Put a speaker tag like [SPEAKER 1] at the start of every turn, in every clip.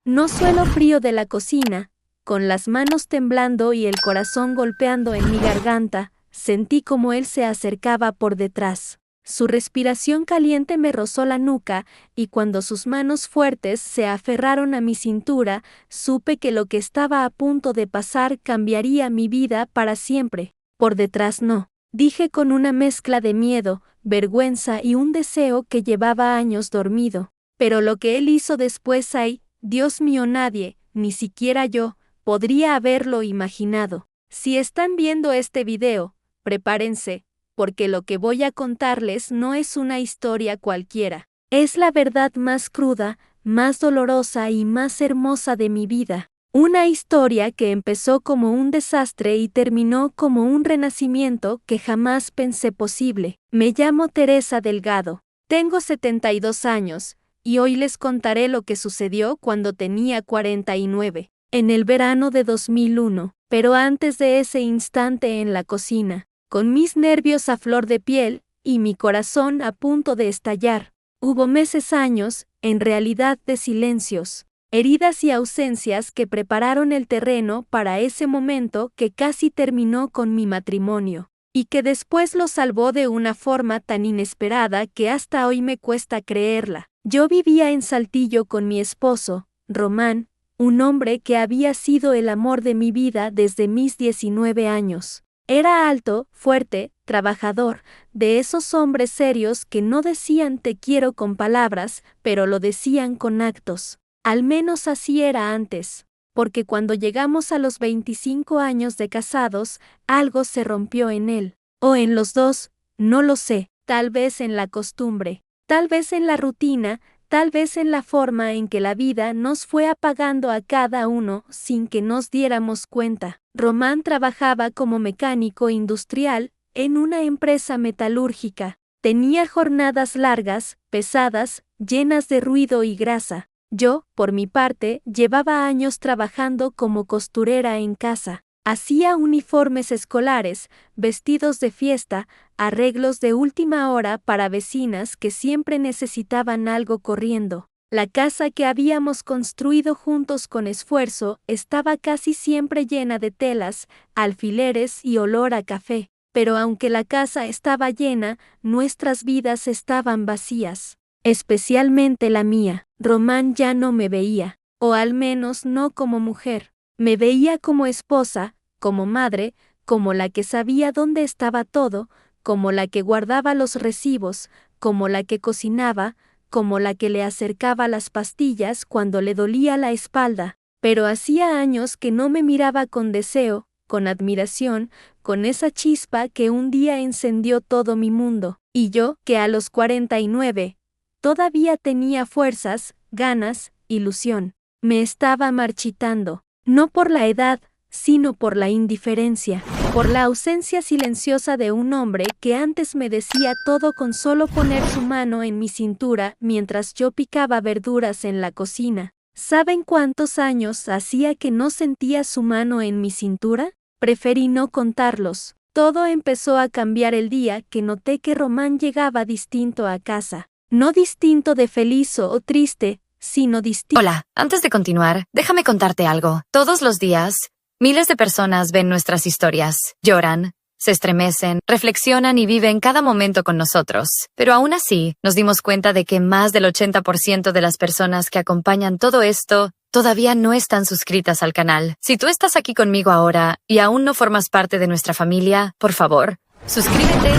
[SPEAKER 1] No suelo frío de la cocina, con las manos temblando y el corazón golpeando en mi garganta, sentí como él se acercaba por detrás. Su respiración caliente me rozó la nuca, y cuando sus manos fuertes se aferraron a mi cintura, supe que lo que estaba a punto de pasar cambiaría mi vida para siempre. Por detrás no, dije con una mezcla de miedo, vergüenza y un deseo que llevaba años dormido. Pero lo que él hizo después, ay, Dios mío, nadie, ni siquiera yo, podría haberlo imaginado. Si están viendo este video, prepárense, porque lo que voy a contarles no es una historia cualquiera. Es la verdad más cruda, más dolorosa y más hermosa de mi vida. Una historia que empezó como un desastre y terminó como un renacimiento que jamás pensé posible. Me llamo Teresa Delgado. Tengo 72 años, y hoy les contaré lo que sucedió cuando tenía 49, en el verano de 2001, pero antes de ese instante en la cocina, con mis nervios a flor de piel y mi corazón a punto de estallar. Hubo meses, años, en realidad de silencios, heridas y ausencias que prepararon el terreno para ese momento que casi terminó con mi matrimonio, y que después lo salvó de una forma tan inesperada que hasta hoy me cuesta creerla. Yo vivía en Saltillo con mi esposo, Román, un hombre que había sido el amor de mi vida desde mis 19 años. Era alto, fuerte, trabajador, de esos hombres serios que no decían te quiero con palabras, pero lo decían con actos. Al menos así era antes, porque cuando llegamos a los 25 años de casados, algo se rompió en él. O en los dos, no lo sé, tal vez en la costumbre, tal vez en la rutina, tal vez en la forma en que la vida nos fue apagando a cada uno sin que nos diéramos cuenta. Román trabajaba como mecánico industrial en una empresa metalúrgica. Tenía jornadas largas, pesadas, llenas de ruido y grasa. Yo, por mi parte, llevaba años trabajando como costurera en casa. Hacía uniformes escolares, vestidos de fiesta, arreglos de última hora para vecinas que siempre necesitaban algo corriendo. La casa que habíamos construido juntos con esfuerzo estaba casi siempre llena de telas, alfileres y olor a café. Pero aunque la casa estaba llena, nuestras vidas estaban vacías. Especialmente la mía. Román ya no me veía, o al menos no como mujer. Me veía como esposa, como madre, como la que sabía dónde estaba todo, como la que guardaba los recibos, como la que cocinaba, como la que le acercaba las pastillas cuando le dolía la espalda. Pero hacía años que no me miraba con deseo, con admiración, con esa chispa que un día encendió todo mi mundo. Y yo, que a los 49, todavía tenía fuerzas, ganas, ilusión. Me estaba marchitando, no por la edad, sino por la indiferencia, por la ausencia silenciosa de un hombre que antes me decía todo con solo poner su mano en mi cintura mientras yo picaba verduras en la cocina. ¿Saben cuántos años hacía que no sentía su mano en mi cintura? Preferí no contarlos. Todo empezó a cambiar el día que noté que Román llegaba distinto a casa. No distinto de feliz o triste, sino distinto.
[SPEAKER 2] Hola, antes de continuar, déjame contarte algo. Todos los días, miles de personas ven nuestras historias, lloran, se estremecen, reflexionan y viven cada momento con nosotros. Pero aún así, nos dimos cuenta de que más del 80% de las personas que acompañan todo esto todavía no están suscritas al canal. Si tú estás aquí conmigo ahora y aún no formas parte de nuestra familia, por favor, suscríbete,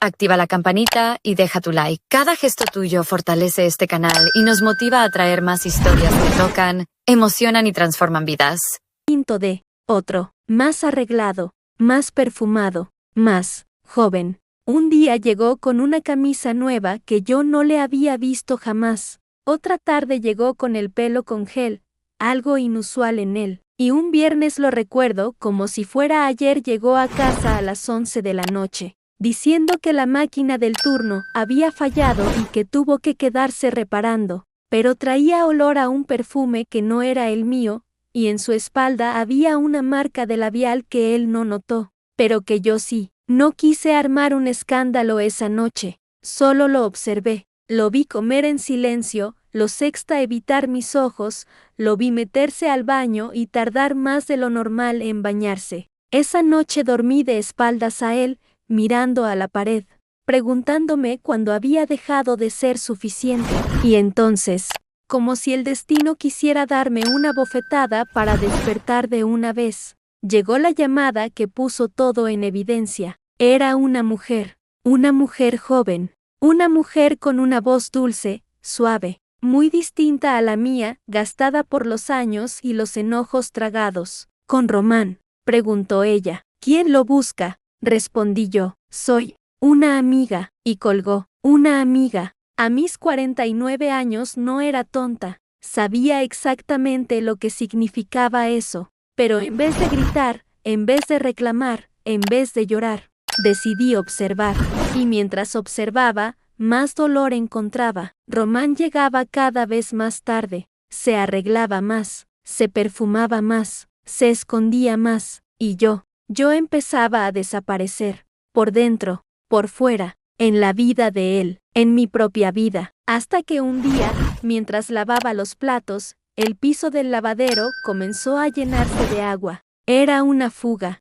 [SPEAKER 2] activa la campanita y deja tu like. Cada gesto tuyo fortalece este canal y nos motiva a traer más historias que tocan, emocionan y transforman vidas.
[SPEAKER 1] De otro, más arreglado, más perfumado, más joven. Un día llegó con una camisa nueva que yo no le había visto jamás. Otra tarde llegó con el pelo con gel, algo inusual en él. Y un viernes, lo recuerdo como si fuera ayer, llegó a casa a las 11 de la noche, diciendo que la máquina del turno había fallado y que tuvo que quedarse reparando. Pero traía olor a un perfume que no era el mío, y en su espalda había una marca de labial que él no notó, pero que yo sí. No quise armar un escándalo esa noche, solo lo observé. Lo vi comer en silencio, lo sexta evitar mis ojos, lo vi meterse al baño y tardar más de lo normal en bañarse. Esa noche dormí de espaldas a él, mirando a la pared, preguntándome cuándo había dejado de ser suficiente. Y entonces, como si el destino quisiera darme una bofetada para despertar de una vez, llegó la llamada que puso todo en evidencia. Era una mujer joven, una mujer con una voz dulce, suave, muy distinta a la mía, gastada por los años y los enojos tragados. ¿Con Román?, preguntó ella. ¿Quién lo busca?, respondí yo. Soy una amiga, y colgó. Una amiga. A mis 49 años no era tonta. Sabía exactamente lo que significaba eso. Pero en vez de gritar, en vez de reclamar, en vez de llorar, decidí observar. Y mientras observaba, más dolor encontraba. Román llegaba cada vez más tarde. Se arreglaba más, se perfumaba más, se escondía más. Y yo empezaba a desaparecer. Por dentro, por fuera, en la vida de él, en mi propia vida. Hasta que un día, mientras lavaba los platos, el piso del lavadero comenzó a llenarse de agua. Era una fuga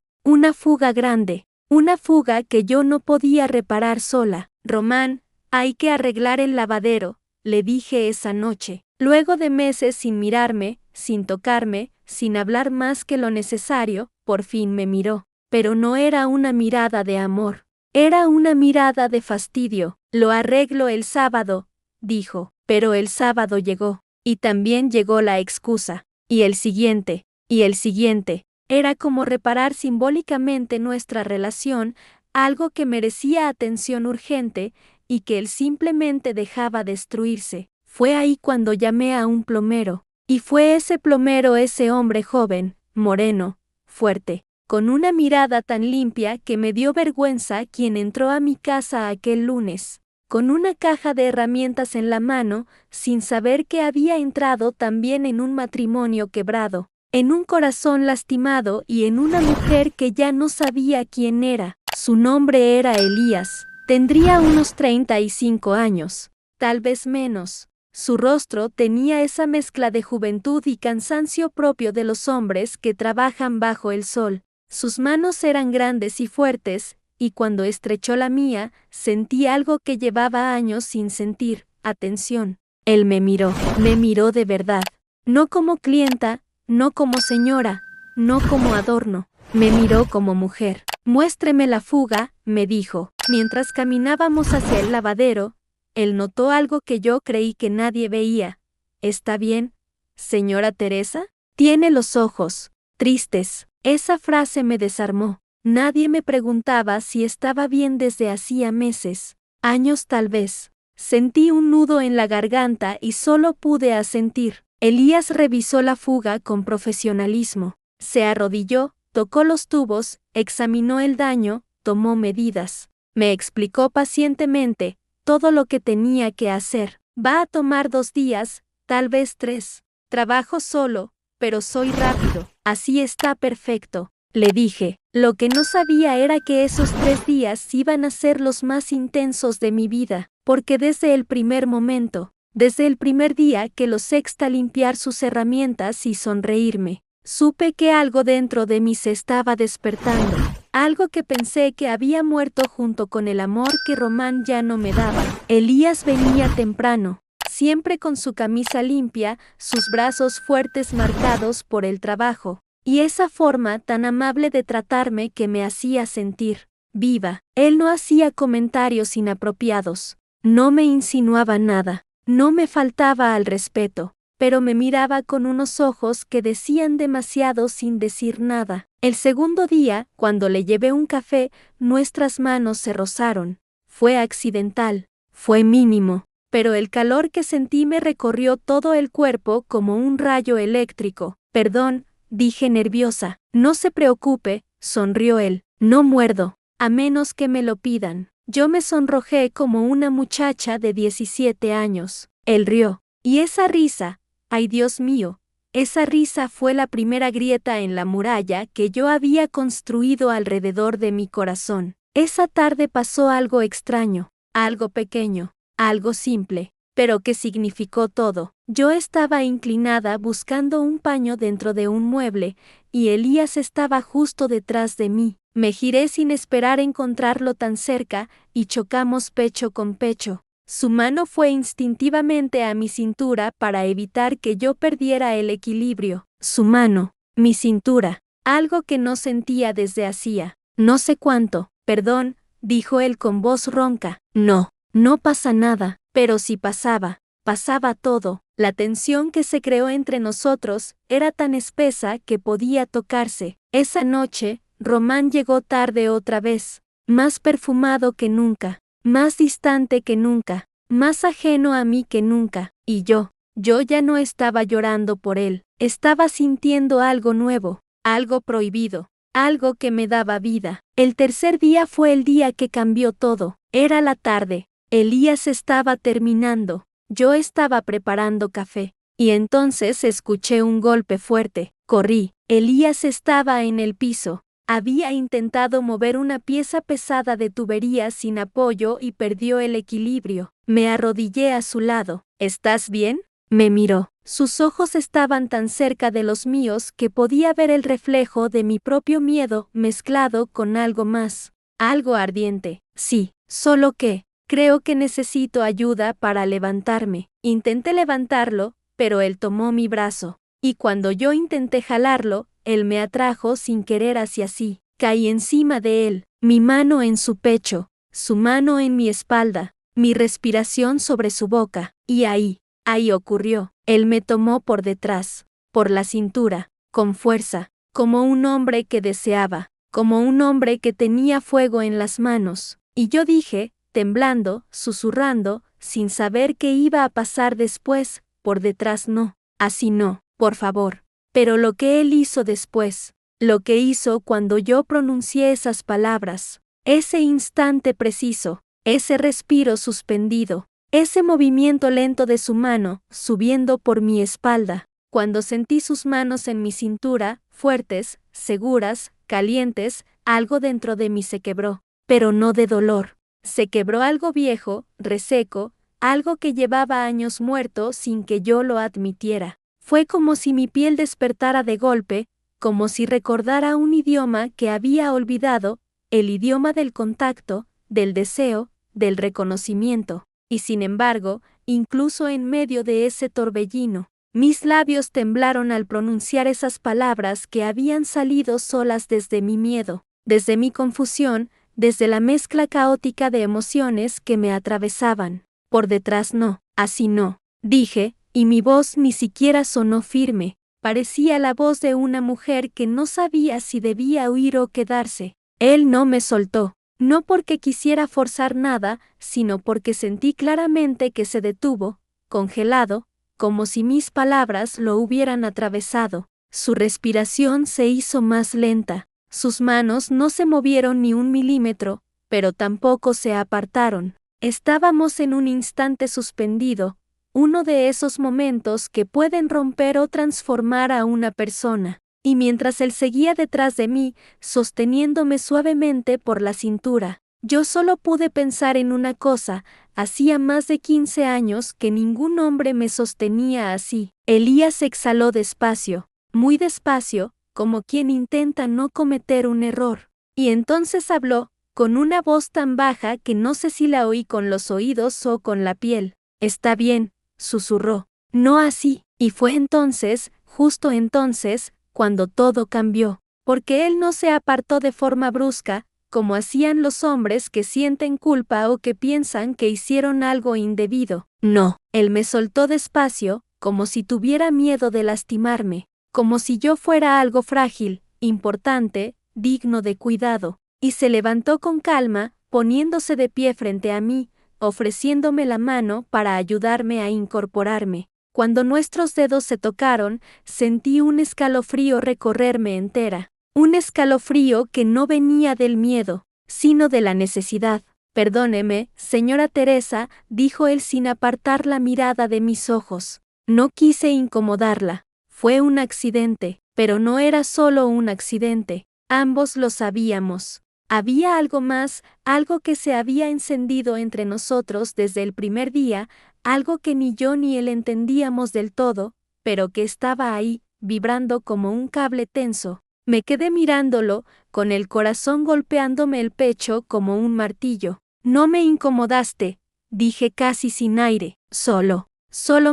[SPEAKER 1] grande, una fuga que yo no podía reparar sola. Román, hay que arreglar el lavadero, le dije esa noche. Luego de meses sin mirarme, sin tocarme, sin hablar más que lo necesario, por fin me miró. Pero no era una mirada de amor. Era una mirada de fastidio. Lo arreglo el sábado, dijo. Pero el sábado llegó. Y también llegó la excusa. Y el siguiente. Y el siguiente. Era como reparar simbólicamente nuestra relación, algo que merecía atención urgente y que él simplemente dejaba destruirse. Fue ahí cuando llamé a un plomero. Y fue ese plomero ese hombre joven, moreno, fuerte, con una mirada tan limpia que me dio vergüenza, quien entró a mi casa aquel lunes, con una caja de herramientas en la mano, sin saber que había entrado también en un matrimonio quebrado, en un corazón lastimado y en una mujer que ya no sabía quién era. Su nombre era Elías. Tendría unos 35 años, tal vez menos. Su rostro tenía esa mezcla de juventud y cansancio propio de los hombres que trabajan bajo el sol. Sus manos eran grandes y fuertes, y cuando estrechó la mía, sentí algo que llevaba años sin sentir: atención. Él me miró de verdad. No como clienta, no como señora, no como adorno. Me miró como mujer. Muéstreme la fuga, me dijo. Mientras caminábamos hacia el lavadero, él notó algo que yo creí que nadie veía. ¿Está bien, señora Teresa? Tiene los ojos tristes. Esa frase me desarmó. Nadie me preguntaba si estaba bien desde hacía meses, años tal vez. Sentí un nudo en la garganta y solo pude asentir. Elías revisó la fuga con profesionalismo. Se arrodilló, tocó los tubos, examinó el daño, tomó medidas. Me explicó pacientemente todo lo que tenía que hacer. Va a tomar 2 días, tal vez 3. Trabajo solo, pero soy rápido. Así está perfecto, le dije. Lo que no sabía era que esos 3 días iban a ser los más intensos de mi vida, porque desde el primer momento, desde el primer día que lo sexta limpiar sus herramientas y sonreírme, supe que algo dentro de mí se estaba despertando. Algo que pensé que había muerto junto con el amor que Román ya no me daba. Elías venía temprano, siempre con su camisa limpia, sus brazos fuertes marcados por el trabajo, y esa forma tan amable de tratarme que me hacía sentir viva. Él no hacía comentarios inapropiados, no me insinuaba nada, no me faltaba al respeto, pero me miraba con unos ojos que decían demasiado sin decir nada. El segundo día, cuando le llevé un café, nuestras manos se rozaron. Fue accidental, fue mínimo, pero el calor que sentí me recorrió todo el cuerpo como un rayo eléctrico. Perdón, dije nerviosa. No se preocupe, sonrió él. No muerdo, a menos que me lo pidan. Yo me sonrojé como una muchacha de 17 años. Él rió. Y esa risa, ay Dios mío, esa risa fue la primera grieta en la muralla que yo había construido alrededor de mi corazón. Esa tarde pasó algo extraño, algo pequeño, algo simple, pero que significó todo. Yo estaba inclinada buscando un paño dentro de un mueble, y Elías estaba justo detrás de mí. Me giré sin esperar encontrarlo tan cerca, y chocamos pecho con pecho. Su mano fue instintivamente a mi cintura para evitar que yo perdiera el equilibrio. Su mano, mi cintura, algo que no sentía desde hacía no sé cuánto. Perdón, dijo él con voz ronca. No, no pasa nada. Pero si pasaba, pasaba todo. La tensión que se creó entre nosotros era tan espesa que podía tocarse. Esa noche, Román llegó tarde otra vez, más perfumado que nunca, más distante que nunca, más ajeno a mí que nunca, y yo ya no estaba llorando por él, estaba sintiendo algo nuevo, algo prohibido, algo que me daba vida. El tercer día fue el día que cambió todo. Era la tarde. Elías estaba terminando, yo estaba preparando café, y entonces escuché un golpe fuerte. Corrí. Elías estaba en el piso. Había intentado mover una pieza pesada de tubería sin apoyo y perdió el equilibrio. Me arrodillé a su lado. ¿Estás bien? Me miró. Sus ojos estaban tan cerca de los míos que podía ver el reflejo de mi propio miedo mezclado con algo más, algo ardiente. Sí, solo que creo que necesito ayuda para levantarme. Intenté levantarlo, pero él tomó mi brazo. Y cuando yo intenté jalarlo, él me atrajo sin querer hacia sí. Caí encima de él, mi mano en su pecho, su mano en mi espalda, mi respiración sobre su boca. Y ahí ocurrió. Él me tomó por detrás, por la cintura, con fuerza, como un hombre que deseaba, como un hombre que tenía fuego en las manos. Y yo dije, temblando, susurrando, sin saber qué iba a pasar después, por detrás no, así no, por favor. Pero lo que él hizo después, lo que hizo cuando yo pronuncié esas palabras, ese instante preciso, ese respiro suspendido, ese movimiento lento de su mano, subiendo por mi espalda, cuando sentí sus manos en mi cintura, fuertes, seguras, calientes, algo dentro de mí se quebró, pero no de dolor. Se quebró algo viejo, reseco, algo que llevaba años muerto sin que yo lo admitiera. Fue como si mi piel despertara de golpe, como si recordara un idioma que había olvidado, el idioma del contacto, del deseo, del reconocimiento. Y sin embargo, incluso en medio de ese torbellino, mis labios temblaron al pronunciar esas palabras que habían salido solas desde mi miedo, desde mi confusión, desde la mezcla caótica de emociones que me atravesaban. Por detrás no, así no, dije, y mi voz ni siquiera sonó firme, parecía la voz de una mujer que no sabía si debía huir o quedarse. Él no me soltó, no porque quisiera forzar nada, sino porque sentí claramente que se detuvo, congelado, como si mis palabras lo hubieran atravesado. Su respiración se hizo más lenta. Sus manos no se movieron ni un milímetro, pero tampoco se apartaron. Estábamos en un instante suspendido, uno de esos momentos que pueden romper o transformar a una persona. Y mientras él seguía detrás de mí, sosteniéndome suavemente por la cintura, yo solo pude pensar en una cosa: hacía más de 15 años que ningún hombre me sostenía así. Elías exhaló despacio, muy despacio, como quien intenta no cometer un error. Y entonces habló, con una voz tan baja que no sé si la oí con los oídos o con la piel. «Está bien», susurró. «No así». Y fue entonces, justo entonces, cuando todo cambió. Porque él no se apartó de forma brusca, como hacían los hombres que sienten culpa o que piensan que hicieron algo indebido. No, él me soltó despacio, como si tuviera miedo de lastimarme, como si yo fuera algo frágil, importante, digno de cuidado, y se levantó con calma, poniéndose de pie frente a mí, ofreciéndome la mano para ayudarme a incorporarme. Cuando nuestros dedos se tocaron, sentí un escalofrío recorrerme entera, un escalofrío que no venía del miedo, sino de la necesidad. «Perdóneme, señora Teresa», dijo él sin apartar la mirada de mis ojos. No quise incomodarla. Fue un accidente, pero no era solo un accidente. Ambos lo sabíamos. Había algo más, algo que se había encendido entre nosotros desde el primer día, algo que ni yo ni él entendíamos del todo, pero que estaba ahí, vibrando como un cable tenso. Me quedé mirándolo, con el corazón golpeándome el pecho como un martillo. No me incomodaste, dije casi sin aire, solo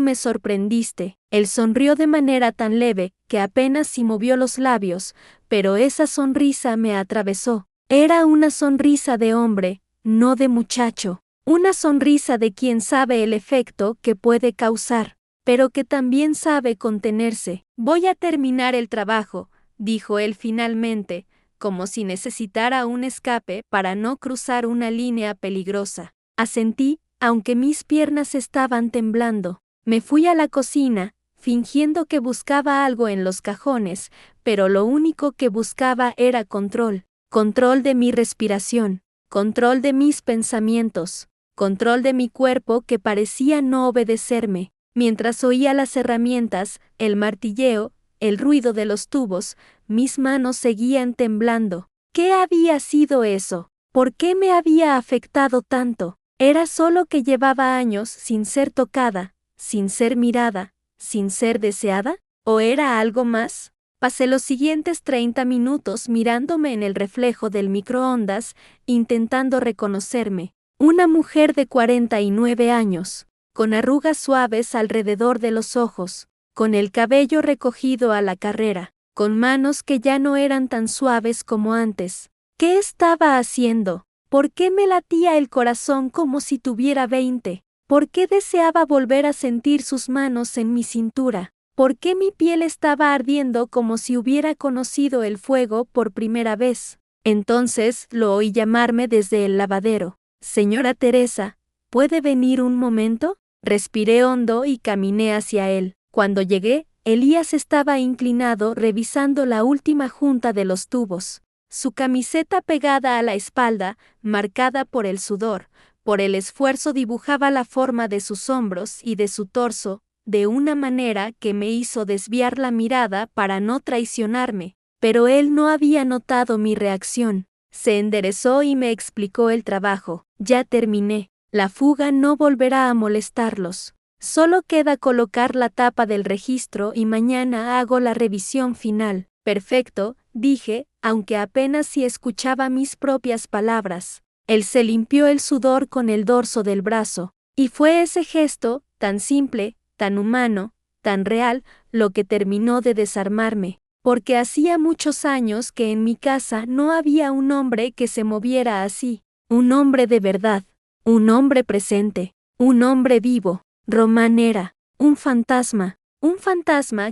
[SPEAKER 1] me sorprendiste. Él sonrió de manera tan leve que apenas si movió los labios, pero esa sonrisa me atravesó. Era una sonrisa de hombre, no de muchacho. Una sonrisa de quien sabe el efecto que puede causar, pero que también sabe contenerse. Voy a terminar el trabajo, dijo él finalmente, como si necesitara un escape para no cruzar una línea peligrosa. Asentí, aunque mis piernas estaban temblando. Me fui a la cocina, fingiendo que buscaba algo en los cajones, pero lo único que buscaba era control. Control de mi respiración, control de mis pensamientos, control de mi cuerpo que parecía no obedecerme. Mientras oía las herramientas, el martilleo, el ruido de los tubos, mis manos seguían temblando. ¿Qué había sido eso? ¿Por qué me había afectado tanto? ¿Era solo que llevaba años sin ser tocada, sin ser mirada, sin ser deseada? ¿O era algo más? Pasé los siguientes 30 minutos mirándome en el reflejo del microondas, intentando reconocerme. Una mujer de 49 años, con arrugas suaves alrededor de los ojos, con el cabello recogido a la carrera, con manos que ya no eran tan suaves como antes. ¿Qué estaba haciendo? ¿Por qué me latía el corazón como si tuviera 20? ¿Por qué deseaba volver a sentir sus manos en mi cintura? ¿Por qué mi piel estaba ardiendo como si hubiera conocido el fuego por primera vez? Entonces lo oí llamarme desde el lavadero. Señora Teresa, ¿puede venir un momento? Respiré hondo y caminé hacia él. Cuando llegué, Elías estaba inclinado revisando la última junta de los tubos. Su camiseta pegada a la espalda, marcada por el sudor, por el esfuerzo, dibujaba la forma de sus hombros y de su torso, de una manera que me hizo desviar la mirada para no traicionarme. Pero él no había notado mi reacción. Se enderezó y me explicó el trabajo. Ya terminé. La fuga no volverá a molestarlos. Solo queda colocar la tapa del registro y mañana hago la revisión final. Perfecto, dije, aunque apenas si escuchaba mis propias palabras. Él se limpió el sudor con el dorso del brazo. Y fue ese gesto, tan simple, tan humano, tan real, lo que terminó de desarmarme. Porque hacía muchos años que en mi casa no había un hombre que se moviera así. Un hombre de verdad. Un hombre presente. Un hombre vivo. Román era un fantasma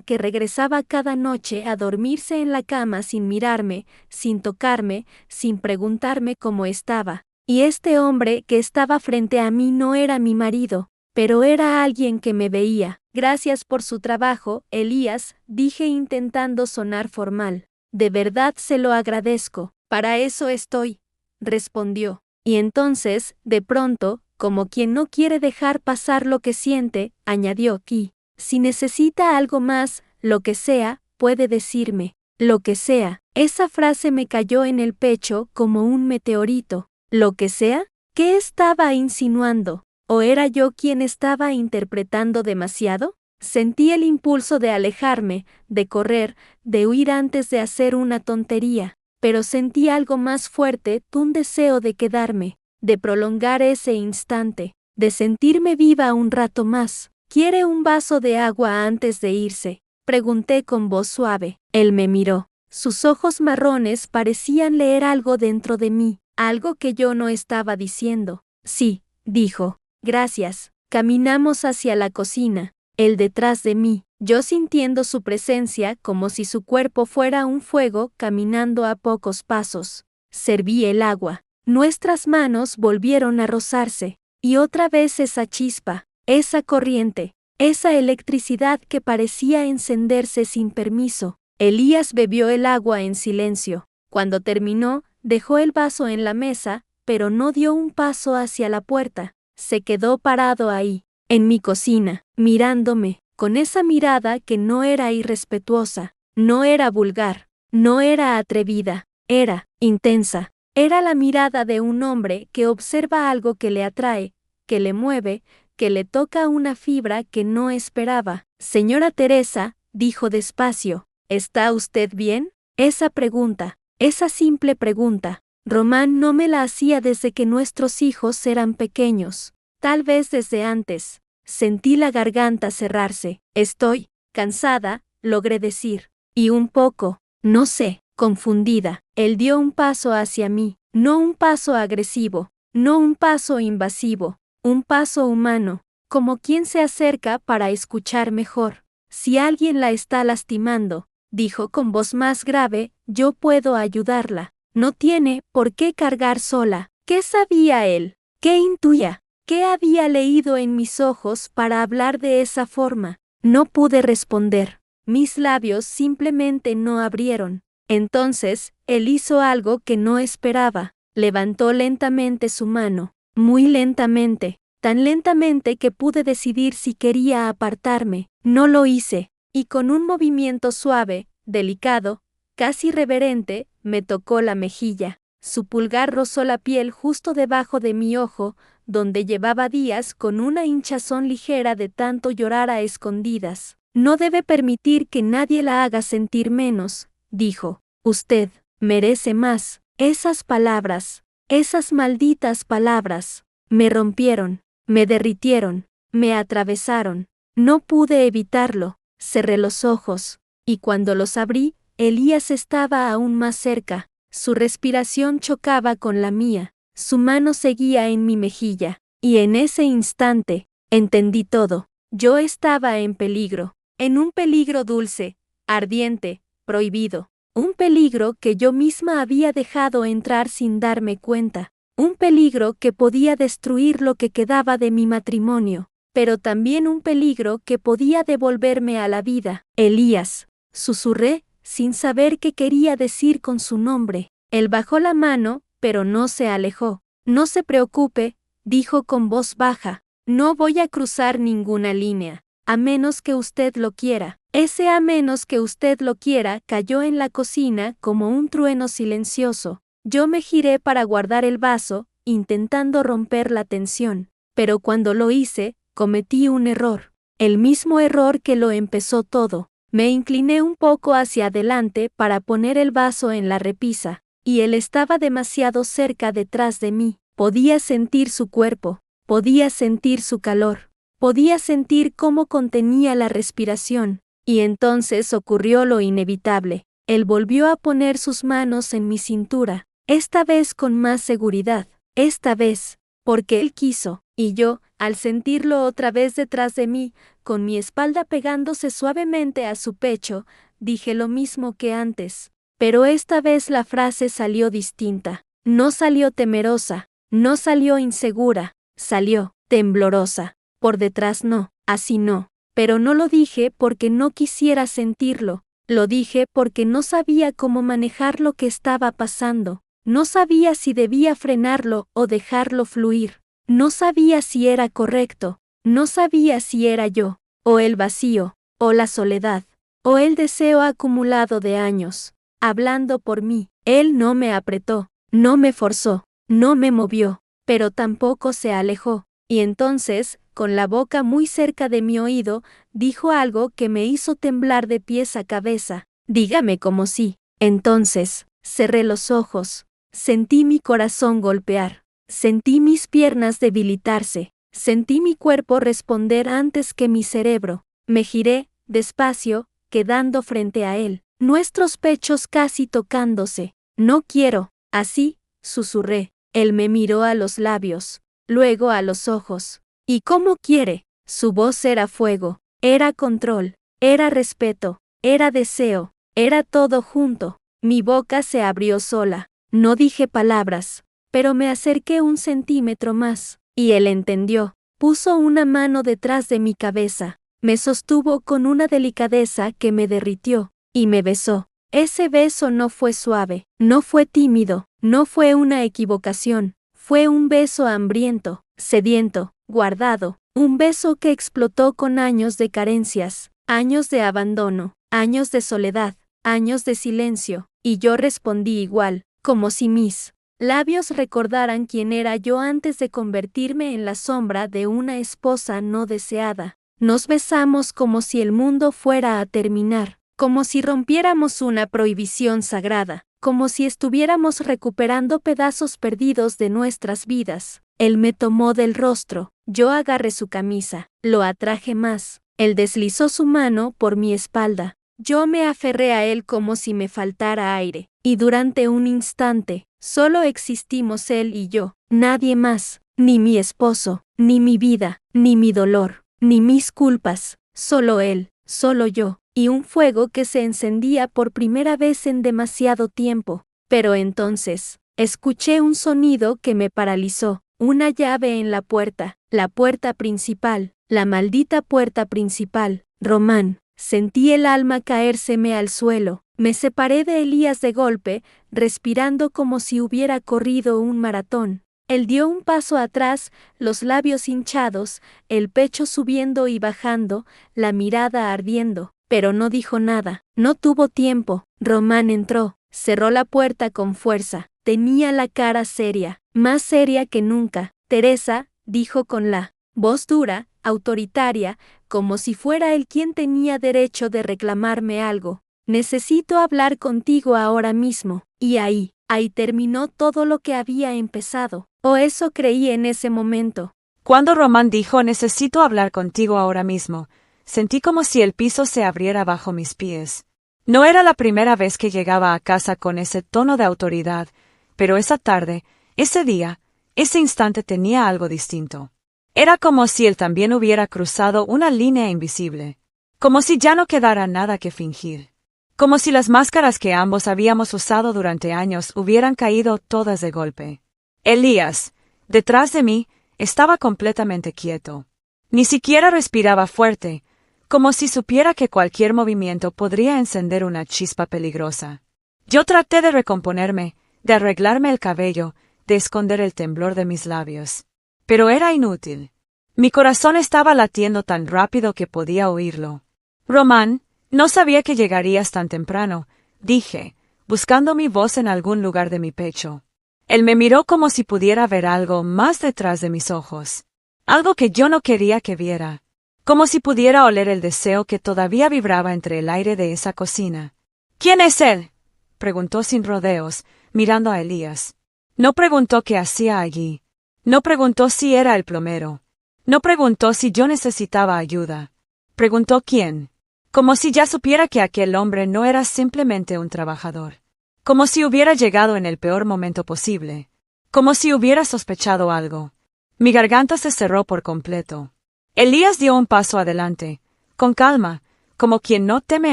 [SPEAKER 1] que regresaba cada noche a dormirse en la cama sin mirarme, sin tocarme, sin preguntarme cómo estaba. Y este hombre que estaba frente a mí no era mi marido, pero era alguien que me veía. Gracias por su trabajo, Elías, dije intentando sonar formal. De verdad se lo agradezco, para eso estoy, respondió. Y entonces, de pronto, como quien no quiere dejar pasar lo que siente, añadió: y si necesita algo más, lo que sea, puede decirme. Lo que sea. Esa frase me cayó en el pecho como un meteorito. ¿Lo que sea? ¿Qué estaba insinuando? ¿O era yo quien estaba interpretando demasiado? Sentí el impulso de alejarme, de correr, de huir antes de hacer una tontería, pero sentí algo más fuerte, un deseo de quedarme, de prolongar ese instante, de sentirme viva un rato más. ¿Quiere un vaso de agua antes de irse?, pregunté con voz suave. Él me miró. Sus ojos marrones parecían leer algo dentro de mí, algo que yo no estaba diciendo. Sí, dijo. Gracias. Caminamos hacia la cocina, él detrás de mí, yo sintiendo su presencia como si su cuerpo fuera un fuego caminando a pocos pasos. Serví el agua. Nuestras manos volvieron a rozarse, y otra vez esa chispa, esa corriente, esa electricidad que parecía encenderse sin permiso. Elías bebió el agua en silencio. Cuando terminó, dejó el vaso en la mesa, pero no dio un paso hacia la puerta. Se quedó parado ahí, en mi cocina, mirándome, con esa mirada que no era irrespetuosa, no era vulgar, no era atrevida, era intensa. Era la mirada de un hombre que observa algo que le atrae, que le mueve, que le toca una fibra que no esperaba. Señora Teresa, dijo despacio, ¿está usted bien? Esa pregunta, esa simple pregunta, Román no me la hacía desde que nuestros hijos eran pequeños, tal vez desde antes. Sentí la garganta cerrarse. Estoy cansada, logré decir. Y un poco, no sé, confundida. Él dio un paso hacia mí, no un paso agresivo, no un paso invasivo, un paso humano, como quien se acerca para escuchar mejor. Si alguien la está lastimando, dijo con voz más grave, yo puedo ayudarla. No tiene por qué cargar sola. ¿Qué sabía él? ¿Qué intuía? ¿Qué había leído en mis ojos para hablar de esa forma? No pude responder. Mis labios simplemente no abrieron. Entonces, él hizo algo que no esperaba. Levantó lentamente su mano, muy lentamente, tan lentamente que pude decidir si quería apartarme. No lo hice, y con un movimiento suave, delicado, casi reverente, me tocó la mejilla. Su pulgar rozó la piel justo debajo de mi ojo, donde llevaba días con una hinchazón ligera de tanto llorar a escondidas. No debe permitir que nadie la haga sentir menos, dijo. Usted merece más. Esas palabras, esas malditas palabras, me rompieron, me derritieron, me atravesaron. No pude evitarlo. Cerré los ojos, y cuando los abrí, Elías estaba aún más cerca. Su respiración chocaba con la mía, su mano seguía en mi mejilla, y en ese instante, entendí todo. Yo estaba en peligro, en un peligro dulce, ardiente, prohibido, un peligro que yo misma había dejado entrar sin darme cuenta, un peligro que podía destruir lo que quedaba de mi matrimonio, pero también un peligro que podía devolverme a la vida. Elías, susurré, sin saber qué quería decir con su nombre. Él bajó la mano, pero no se alejó. No se preocupe, dijo con voz baja, no voy a cruzar ninguna línea, a menos que usted lo quiera. Ese a menos que usted lo quiera cayó en la cocina como un trueno silencioso. Yo me giré para guardar el vaso, intentando romper la tensión, pero cuando lo hice, cometí un error, el mismo error que lo empezó todo. Me incliné un poco hacia adelante para poner el vaso en la repisa, y él estaba demasiado cerca detrás de mí. Podía sentir su cuerpo, podía sentir su calor, podía sentir cómo contenía la respiración, y entonces ocurrió lo inevitable. Él volvió a poner sus manos en mi cintura, esta vez con más seguridad, esta vez, porque él quiso, y yo, al sentirlo otra vez detrás de mí, con mi espalda pegándose suavemente a su pecho, dije lo mismo que antes. Pero esta vez la frase salió distinta. No salió temerosa, no salió insegura, salió temblorosa. Por detrás no, así no. Pero no lo dije porque no quisiera sentirlo. Lo dije porque no sabía cómo manejar lo que estaba pasando. No sabía si debía frenarlo o dejarlo fluir. No sabía si era correcto. No sabía si era yo, o el vacío, o la soledad, o el deseo acumulado de años, hablando por mí. Él no me apretó, no me forzó, no me movió, pero tampoco se alejó. Y entonces, con la boca muy cerca de mi oído, dijo algo que me hizo temblar de pies a cabeza. Dígame como sí. Entonces, cerré los ojos, sentí mi corazón golpear, sentí mis piernas debilitarse. Sentí mi cuerpo responder antes que mi cerebro. Me giré, despacio, quedando frente a él, nuestros pechos casi tocándose. No quiero, así, susurré. Él me miró a los labios, luego a los ojos. ¿Y cómo quiere? Su voz era fuego, era control, era respeto, era deseo, era todo junto. Mi boca se abrió sola. No dije palabras, pero me acerqué un centímetro más. Y él entendió. Puso una mano detrás de mi cabeza, me sostuvo con una delicadeza que me derritió, y me besó. Ese beso no fue suave, no fue tímido, no fue una equivocación, fue un beso hambriento, sediento, guardado, un beso que explotó con años de carencias, años de abandono, años de soledad, años de silencio, y yo respondí igual, como si mis labios recordaran quién era yo antes de convertirme en la sombra de una esposa no deseada. Nos besamos como si el mundo fuera a terminar, como si rompiéramos una prohibición sagrada, como si estuviéramos recuperando pedazos perdidos de nuestras vidas. Él me tomó del rostro, yo agarré su camisa, lo atraje más, él deslizó su mano por mi espalda. Yo me aferré a él como si me faltara aire, y durante un instante, solo existimos él y yo, nadie más, ni mi esposo, ni mi vida, ni mi dolor, ni mis culpas, solo él, solo yo, y un fuego que se encendía por primera vez en demasiado tiempo. Pero entonces, escuché un sonido que me paralizó, una llave en la puerta principal, la maldita puerta principal. Román. Sentí el alma caérseme al suelo, me separé de Elías de golpe, respirando como si hubiera corrido un maratón. Él dio un paso atrás, los labios hinchados, el pecho subiendo y bajando, la mirada ardiendo, pero no dijo nada, no tuvo tiempo. Román entró, cerró la puerta con fuerza, tenía la cara seria, más seria que nunca. Teresa, dijo con la voz dura, autoritaria, como si fuera él quien tenía derecho de reclamarme algo. Necesito hablar contigo ahora mismo. Y ahí terminó todo lo que había empezado. O eso creí en ese momento.
[SPEAKER 3] Cuando Román dijo necesito hablar contigo ahora mismo, sentí como si el piso se abriera bajo mis pies. No era la primera vez que llegaba a casa con ese tono de autoridad, pero esa tarde, ese día, ese instante tenía algo distinto. Era como si él también hubiera cruzado una línea invisible, como si ya no quedara nada que fingir, como si las máscaras que ambos habíamos usado durante años hubieran caído todas de golpe. Elías, detrás de mí, estaba completamente quieto. Ni siquiera respiraba fuerte, como si supiera que cualquier movimiento podría encender una chispa peligrosa. Yo traté de recomponerme, de arreglarme el cabello, de esconder el temblor de mis labios. Pero era inútil. Mi corazón estaba latiendo tan rápido que podía oírlo. Román, no sabía que llegarías tan temprano, dije, buscando mi voz en algún lugar de mi pecho. Él me miró como si pudiera ver algo más detrás de mis ojos. Algo que yo no quería que viera. Como si pudiera oler el deseo que todavía vibraba entre el aire de esa cocina. ¿Quién es él?, preguntó sin rodeos, mirando a Elías. No preguntó qué hacía allí. No preguntó si era el plomero. No preguntó si yo necesitaba ayuda. Preguntó quién. Como si ya supiera que aquel hombre no era simplemente un trabajador. Como si hubiera llegado en el peor momento posible. Como si hubiera sospechado algo. Mi garganta se cerró por completo. Elías dio un paso adelante, con calma, como quien no teme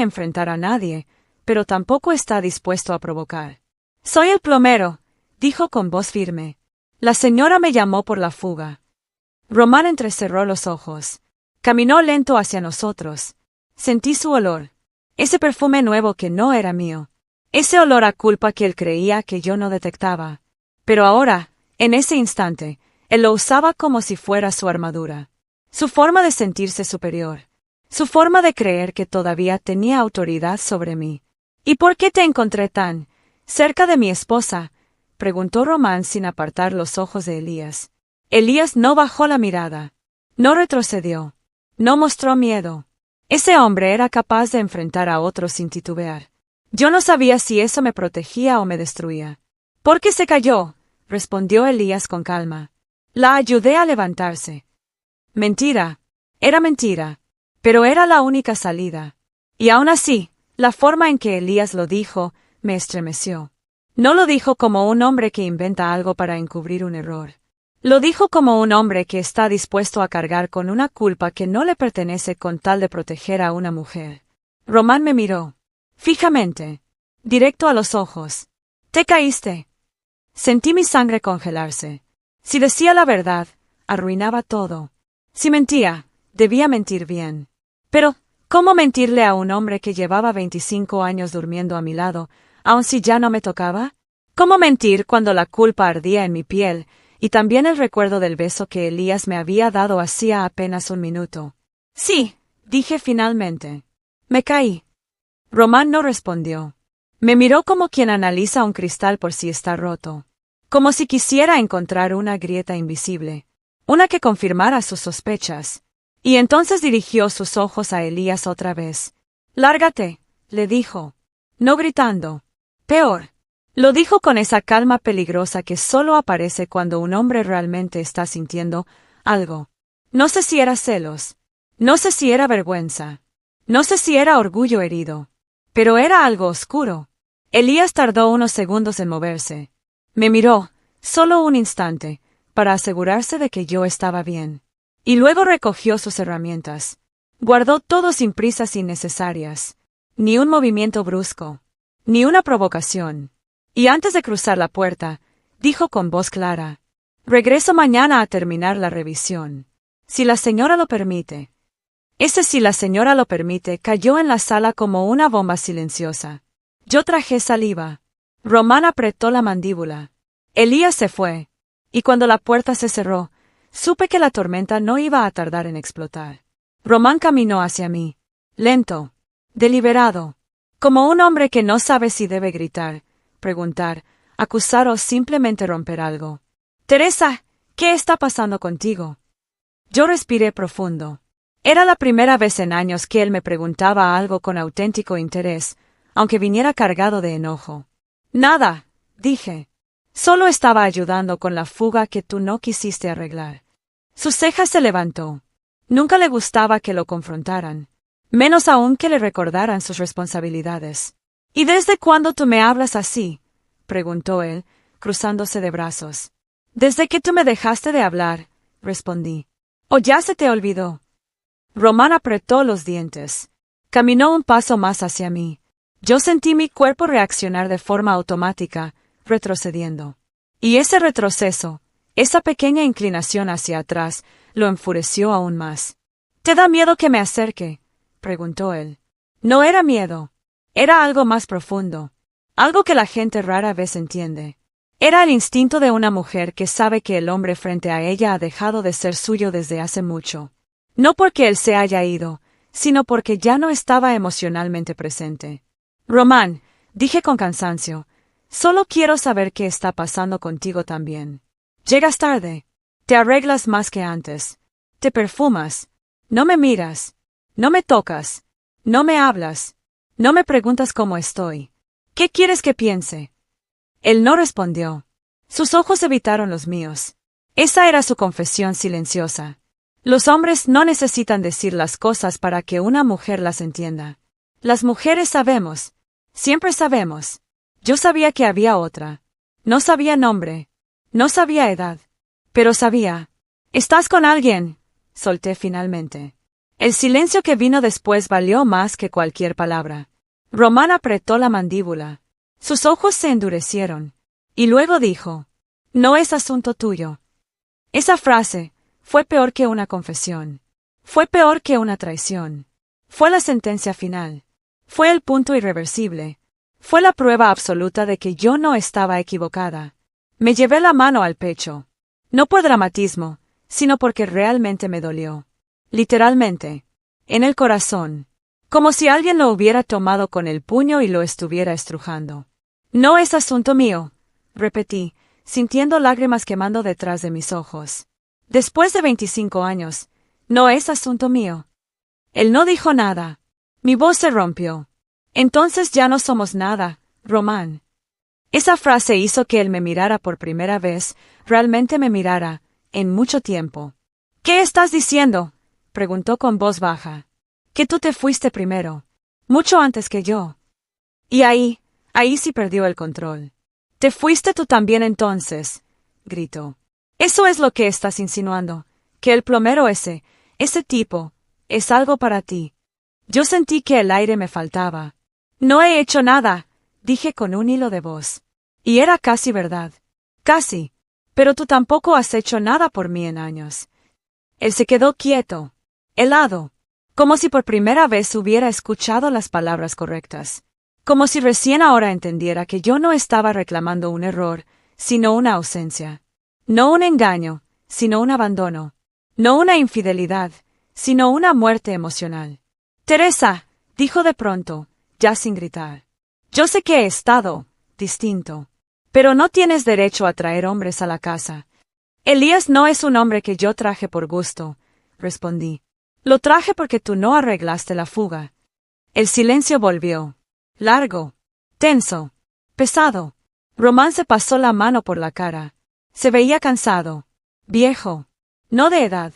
[SPEAKER 3] enfrentar a nadie, pero tampoco está dispuesto a provocar. Soy el plomero, dijo con voz firme. La señora me llamó por la fuga. Román entrecerró los ojos. Caminó lento hacia nosotros. Sentí su olor. Ese perfume nuevo que no era mío. Ese olor a culpa que él creía que yo no detectaba. Pero ahora, en ese instante, él lo usaba como si fuera su armadura. Su forma de sentirse superior. Su forma de creer que todavía tenía autoridad sobre mí. ¿Y por qué te encontré tan cerca de mi esposa?, preguntó Román sin apartar los ojos de Elías. Elías no bajó la mirada. No retrocedió. No mostró miedo. Ese hombre era capaz de enfrentar a otro sin titubear. Yo no sabía si eso me protegía o me destruía. ¿Por qué se cayó?, respondió Elías con calma. La ayudé a levantarse. Mentira. Era mentira. Pero era la única salida. Y aún así, la forma en que Elías lo dijo, me estremeció. No lo dijo como un hombre que inventa algo para encubrir un error. Lo dijo como un hombre que está dispuesto a cargar con una culpa que no le pertenece con tal de proteger a una mujer. Román me miró. Fijamente. Directo a los ojos. ¿Te caíste? Sentí mi sangre congelarse. Si decía la verdad, arruinaba todo. Si mentía, debía mentir bien. Pero, ¿cómo mentirle a un hombre que llevaba 25 años durmiendo a mi lado, aun si ya no me tocaba? ¿Cómo mentir cuando la culpa ardía en mi piel, y también el recuerdo del beso que Elías me había dado hacía apenas un minuto? Sí, dije finalmente. Me caí. Román no respondió. Me miró como quien analiza un cristal por si está roto. como si quisiera encontrar una grieta invisible, una que confirmara sus sospechas. Y entonces dirigió sus ojos a Elías otra vez. «Lárgate», le dijo. No gritando. Peor. Lo dijo con esa calma peligrosa que solo aparece cuando un hombre realmente está sintiendo algo. No sé si era celos. No sé si era vergüenza. No sé si era orgullo herido. Pero era algo oscuro. Elías tardó unos segundos en moverse. Me miró, solo un instante, para asegurarse de que yo estaba bien. Y luego recogió sus herramientas. Guardó todo sin prisas innecesarias. Ni un movimiento brusco. Ni una provocación. Y antes de cruzar la puerta, dijo con voz clara: «Regreso mañana a terminar la revisión. Si la señora lo permite». Ese «si la señora lo permite» cayó en la sala como una bomba silenciosa. Yo tragué saliva. Román apretó la mandíbula. Elías se fue. Y cuando la puerta se cerró, supe que la tormenta no iba a tardar en explotar. Román caminó hacia mí. Lento. Deliberado. Como un hombre que no sabe si debe gritar, preguntar, acusar o simplemente romper algo. «Teresa, ¿qué está pasando contigo?» Yo respiré profundo. Era la primera vez en años que él me preguntaba algo con auténtico interés, aunque viniera cargado de enojo. «Nada», dije. «Solo estaba ayudando con la fuga que tú no quisiste arreglar». Sus cejas se levantó. Nunca le gustaba que lo confrontaran, menos aún que le recordaran sus responsabilidades. «¿Y desde cuándo tú me hablas así?», preguntó él, cruzándose de brazos. «Desde que tú me dejaste de hablar», respondí. «¿O ya se te olvidó?» Román apretó los dientes. Caminó un paso más hacia mí. Yo sentí mi cuerpo reaccionar de forma automática, retrocediendo. Y ese retroceso, esa pequeña inclinación hacia atrás, lo enfureció aún más. «¿Te da miedo que me acerque?», preguntó él. No era miedo. Era algo más profundo. Algo que la gente rara vez entiende. Era el instinto de una mujer que sabe que el hombre frente a ella ha dejado de ser suyo desde hace mucho. No porque él se haya ido, sino porque ya no estaba emocionalmente presente. «Román», dije con cansancio, «solo quiero saber qué está pasando contigo también. Llegas tarde. Te arreglas más que antes. Te perfumas. No me miras. No me tocas. No me hablas. No me preguntas cómo estoy. ¿Qué quieres que piense?». Él no respondió. Sus ojos evitaron los míos. Esa era su confesión silenciosa. Los hombres no necesitan decir las cosas para que una mujer las entienda. Las mujeres sabemos. Siempre sabemos. Yo sabía que había otra. No sabía nombre. No sabía edad. Pero sabía. «¿Estás con alguien?», solté finalmente. El silencio que vino después valió más que cualquier palabra. Román apretó la mandíbula. Sus ojos se endurecieron. Y luego dijo: «No es asunto tuyo». Esa frase fue peor que una confesión. Fue peor que una traición. Fue la sentencia final. Fue el punto irreversible. Fue la prueba absoluta de que yo no estaba equivocada. Me llevé la mano al pecho. No por dramatismo, sino porque realmente me dolió. Literalmente. En el corazón. Como si alguien lo hubiera tomado con el puño y lo estuviera estrujando. «No es asunto mío», repetí, sintiendo lágrimas quemando detrás de mis ojos. Después de 25 años, no es asunto mío. Él no dijo nada. Mi voz se rompió. «Entonces ya no somos nada, Román». Esa frase hizo que él me mirara por primera vez, realmente me mirara, en mucho tiempo. «¿Qué estás diciendo?», preguntó con voz baja. «Que tú te fuiste primero. Mucho antes que yo». Y ahí sí perdió el control. «¿Te fuiste tú también entonces?», gritó. «Eso es lo que estás insinuando, que el plomero ese tipo, es algo para ti». Yo sentí que el aire me faltaba. «No he hecho nada», dije con un hilo de voz. Y era casi verdad. Casi. «Pero tú tampoco has hecho nada por mí en años». Él se quedó quieto, helado, como si por primera vez hubiera escuchado las palabras correctas. Como si recién ahora entendiera que yo no estaba reclamando un error, sino una ausencia. No un engaño, sino un abandono. No una infidelidad, sino una muerte emocional. «Teresa», dijo de pronto, ya sin gritar. «Yo sé que he estado distinto. Pero no tienes derecho a traer hombres a la casa. Elías no es un hombre que yo traje por gusto, respondí. Lo traje porque tú no arreglaste la fuga. El silencio volvió. Largo. Tenso. Pesado. Román se pasó la mano por la cara. Se veía cansado. Viejo. No de edad.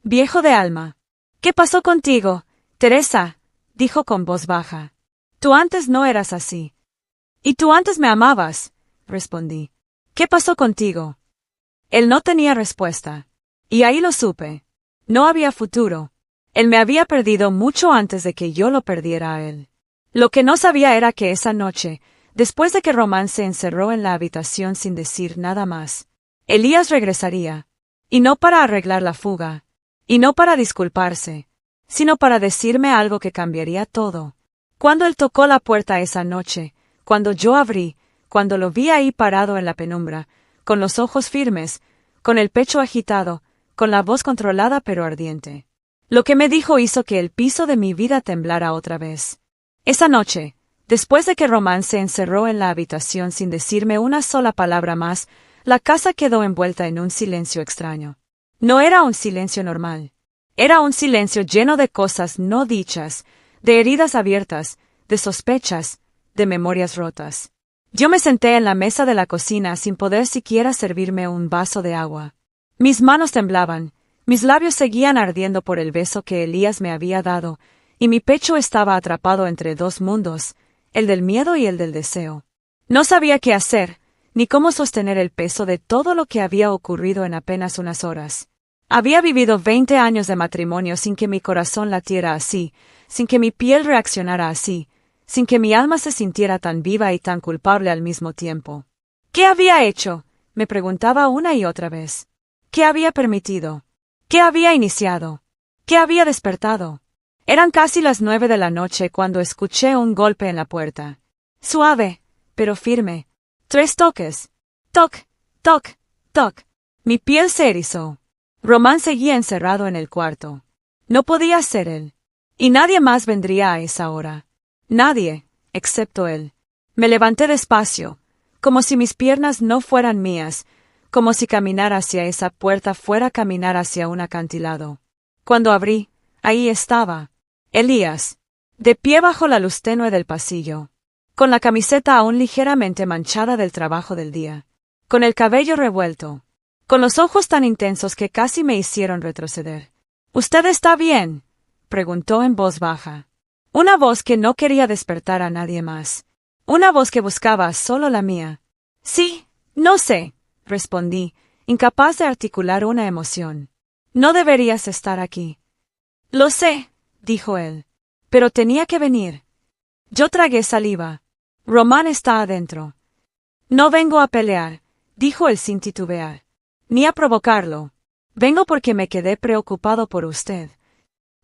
[SPEAKER 3] Viejo de alma. ¿Qué pasó contigo, Teresa? Dijo con voz baja. Tú antes no eras así. Y tú antes me amabas, respondí. ¿Qué pasó contigo? Él no tenía respuesta. Y ahí lo supe. No había futuro. Él me había perdido mucho antes de que yo lo perdiera a él. Lo que no sabía era que esa noche, después de que Román se encerró en la habitación sin decir nada más, Elías regresaría. Y no para arreglar la fuga. Y no para disculparse. Sino para decirme algo que cambiaría todo. Cuando él tocó la puerta esa noche, cuando yo abrí, cuando lo vi ahí parado en la penumbra, con los ojos firmes, con el pecho agitado, con la voz controlada pero ardiente. Lo que me dijo hizo que el piso de mi vida temblara otra vez. Esa noche, después de que Román se encerró en la habitación sin decirme una sola palabra más, la casa quedó envuelta en un silencio extraño. No era un silencio normal. Era un silencio lleno de cosas no dichas, de heridas abiertas, de sospechas, de memorias rotas. Yo me senté en la mesa de la cocina sin poder siquiera servirme un vaso de agua. Mis manos temblaban, mis labios seguían ardiendo por el beso que Elías me había dado, y mi pecho estaba atrapado entre dos mundos, el del miedo y el del deseo. No sabía qué hacer, ni cómo sostener el peso de todo lo que había ocurrido en apenas unas horas. Había vivido 20 años de matrimonio sin que mi corazón latiera así, sin que mi piel reaccionara así, sin que mi alma se sintiera tan viva y tan culpable al mismo tiempo. ¿Qué había hecho?, me preguntaba una y otra vez. ¿Qué había permitido? ¿Qué había iniciado? ¿Qué había despertado? Eran casi las 9 de la noche cuando escuché un golpe en la puerta. Suave, pero firme. 3 toques. Toc, toc, toc. Mi piel se erizó. Román seguía encerrado en el cuarto. No podía ser él. Y nadie más vendría a esa hora. Nadie, excepto él. Me levanté despacio, como si mis piernas no fueran mías, como si caminar hacia esa puerta fuera caminar hacia un acantilado. Cuando abrí, ahí estaba, Elías, de pie bajo la luz tenue del pasillo, con la camiseta aún ligeramente manchada del trabajo del día, con el cabello revuelto, con los ojos tan intensos que casi me hicieron retroceder. ¿Usted está bien?, preguntó en voz baja. Una voz que no quería despertar a nadie más. Una voz que buscaba solo la mía. Sí, no sé, respondí, incapaz de articular una emoción. No deberías estar aquí. Lo sé, dijo él. Pero tenía que venir. Yo tragué saliva. Román está adentro. No vengo a pelear, dijo él sin titubear. Ni a provocarlo. Vengo porque me quedé preocupado por usted.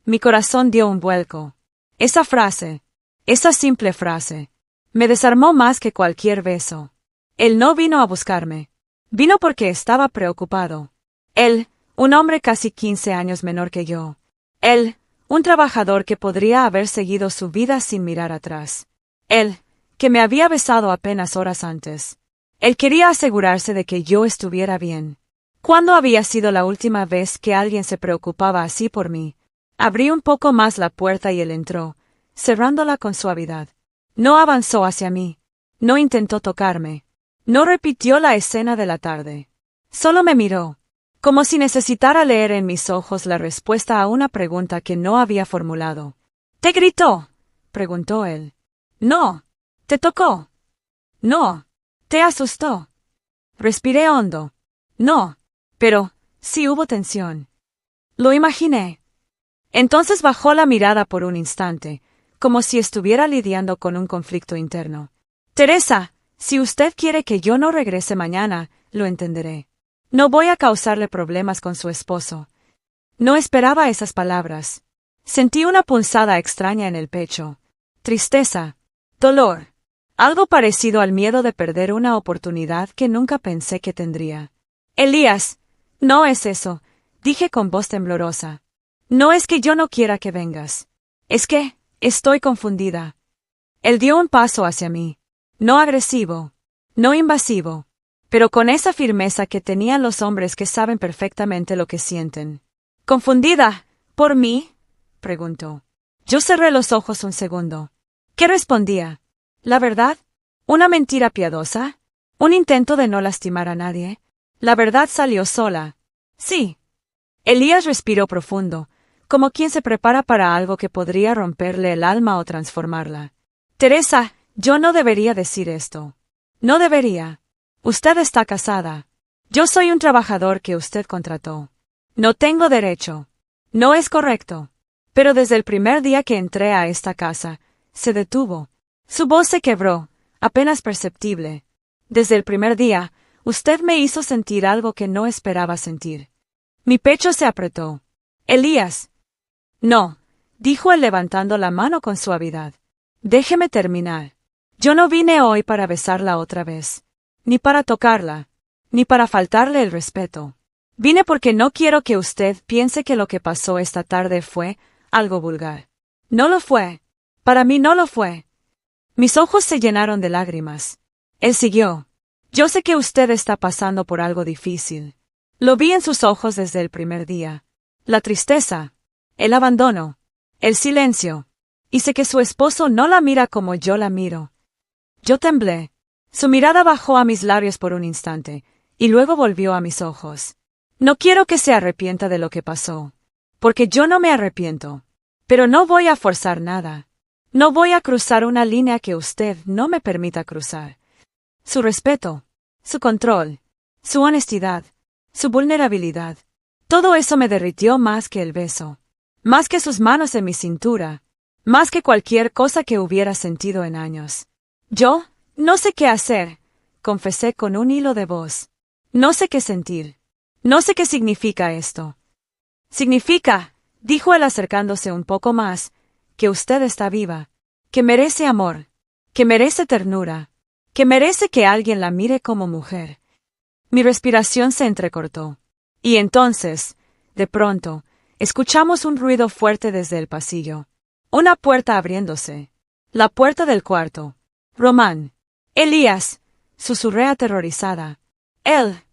[SPEAKER 3] Mi corazón dio un vuelco. Esa frase, esa simple frase, me desarmó más que cualquier beso. Él no vino a buscarme. Vino porque estaba preocupado. Él, un hombre casi 15 años menor que yo. Él, un trabajador que podría haber seguido su vida sin mirar atrás. Él, que me había besado apenas horas antes. Él quería asegurarse de que yo estuviera bien. ¿Cuándo había sido la última vez que alguien se preocupaba así por mí? Abrí un poco más la puerta y él entró, cerrándola con suavidad. No avanzó hacia mí. No intentó tocarme. No repitió la escena de la tarde. Solo me miró, como si necesitara leer en mis ojos la respuesta a una pregunta que no había formulado. ¿Te gritó?, preguntó él. No. ¿Te tocó? No. ¿Te asustó? Respiré hondo. No. Pero, sí hubo tensión. Lo imaginé. Entonces bajó la mirada por un instante, como si estuviera lidiando con un conflicto interno. Teresa, si usted quiere que yo no regrese mañana, lo entenderé. No voy a causarle problemas con su esposo. No esperaba esas palabras. Sentí una punzada extraña en el pecho. Tristeza. Dolor. Algo parecido al miedo de perder una oportunidad que nunca pensé que tendría. Elías, no es eso, dije con voz temblorosa. No es que yo no quiera que vengas. Es que, estoy confundida. Él dio un paso hacia mí. No agresivo. No invasivo, pero con esa firmeza que tenían los hombres que saben perfectamente lo que sienten. ¿Confundida? ¿Por mí? Preguntó. Yo cerré los ojos un segundo. ¿Qué respondía? ¿La verdad? ¿Una mentira piadosa? ¿Un intento de no lastimar a nadie? La verdad salió sola. Sí. Elías respiró profundo, como quien se prepara para algo que podría romperle el alma o transformarla. Teresa, yo no debería decir esto. No debería. Usted está casada. Yo soy un trabajador que usted contrató. No tengo derecho. No es correcto. Pero desde el primer día que entré a esta casa, se detuvo. Su voz se quebró, apenas perceptible. Desde el primer día, usted me hizo sentir algo que no esperaba sentir. Mi pecho se apretó. Elías. No, dijo él levantando la mano con suavidad. Déjeme terminar. Yo no vine hoy para besarla otra vez, ni para tocarla, ni para faltarle el respeto. Vine porque no quiero que usted piense que lo que pasó esta tarde fue algo vulgar. No lo fue. Para mí no lo fue. Mis ojos se llenaron de lágrimas. Él siguió. Yo sé que usted está pasando por algo difícil. Lo vi en sus ojos desde el primer día. La tristeza, el abandono, el silencio. Y sé que su esposo no la mira como yo la miro. Yo temblé. Su mirada bajó a mis labios por un instante, y luego volvió a mis ojos. No quiero que se arrepienta de lo que pasó, porque yo no me arrepiento. Pero no voy a forzar nada. No voy a cruzar una línea que usted no me permita cruzar. Su respeto, su control, su honestidad, su vulnerabilidad. Todo eso me derritió más que el beso, más que sus manos en mi cintura, más que cualquier cosa que hubiera sentido en años. Yo, no sé qué hacer, confesé con un hilo de voz. No sé qué sentir. No sé qué significa esto. Significa, dijo él acercándose un poco más, que usted está viva, que merece amor, que merece ternura, que merece que alguien la mire como mujer. Mi respiración se entrecortó. Y entonces, de pronto, escuchamos un ruido fuerte desde el pasillo. Una puerta abriéndose. La puerta del cuarto. Román. Elías, susurré aterrorizada. Él.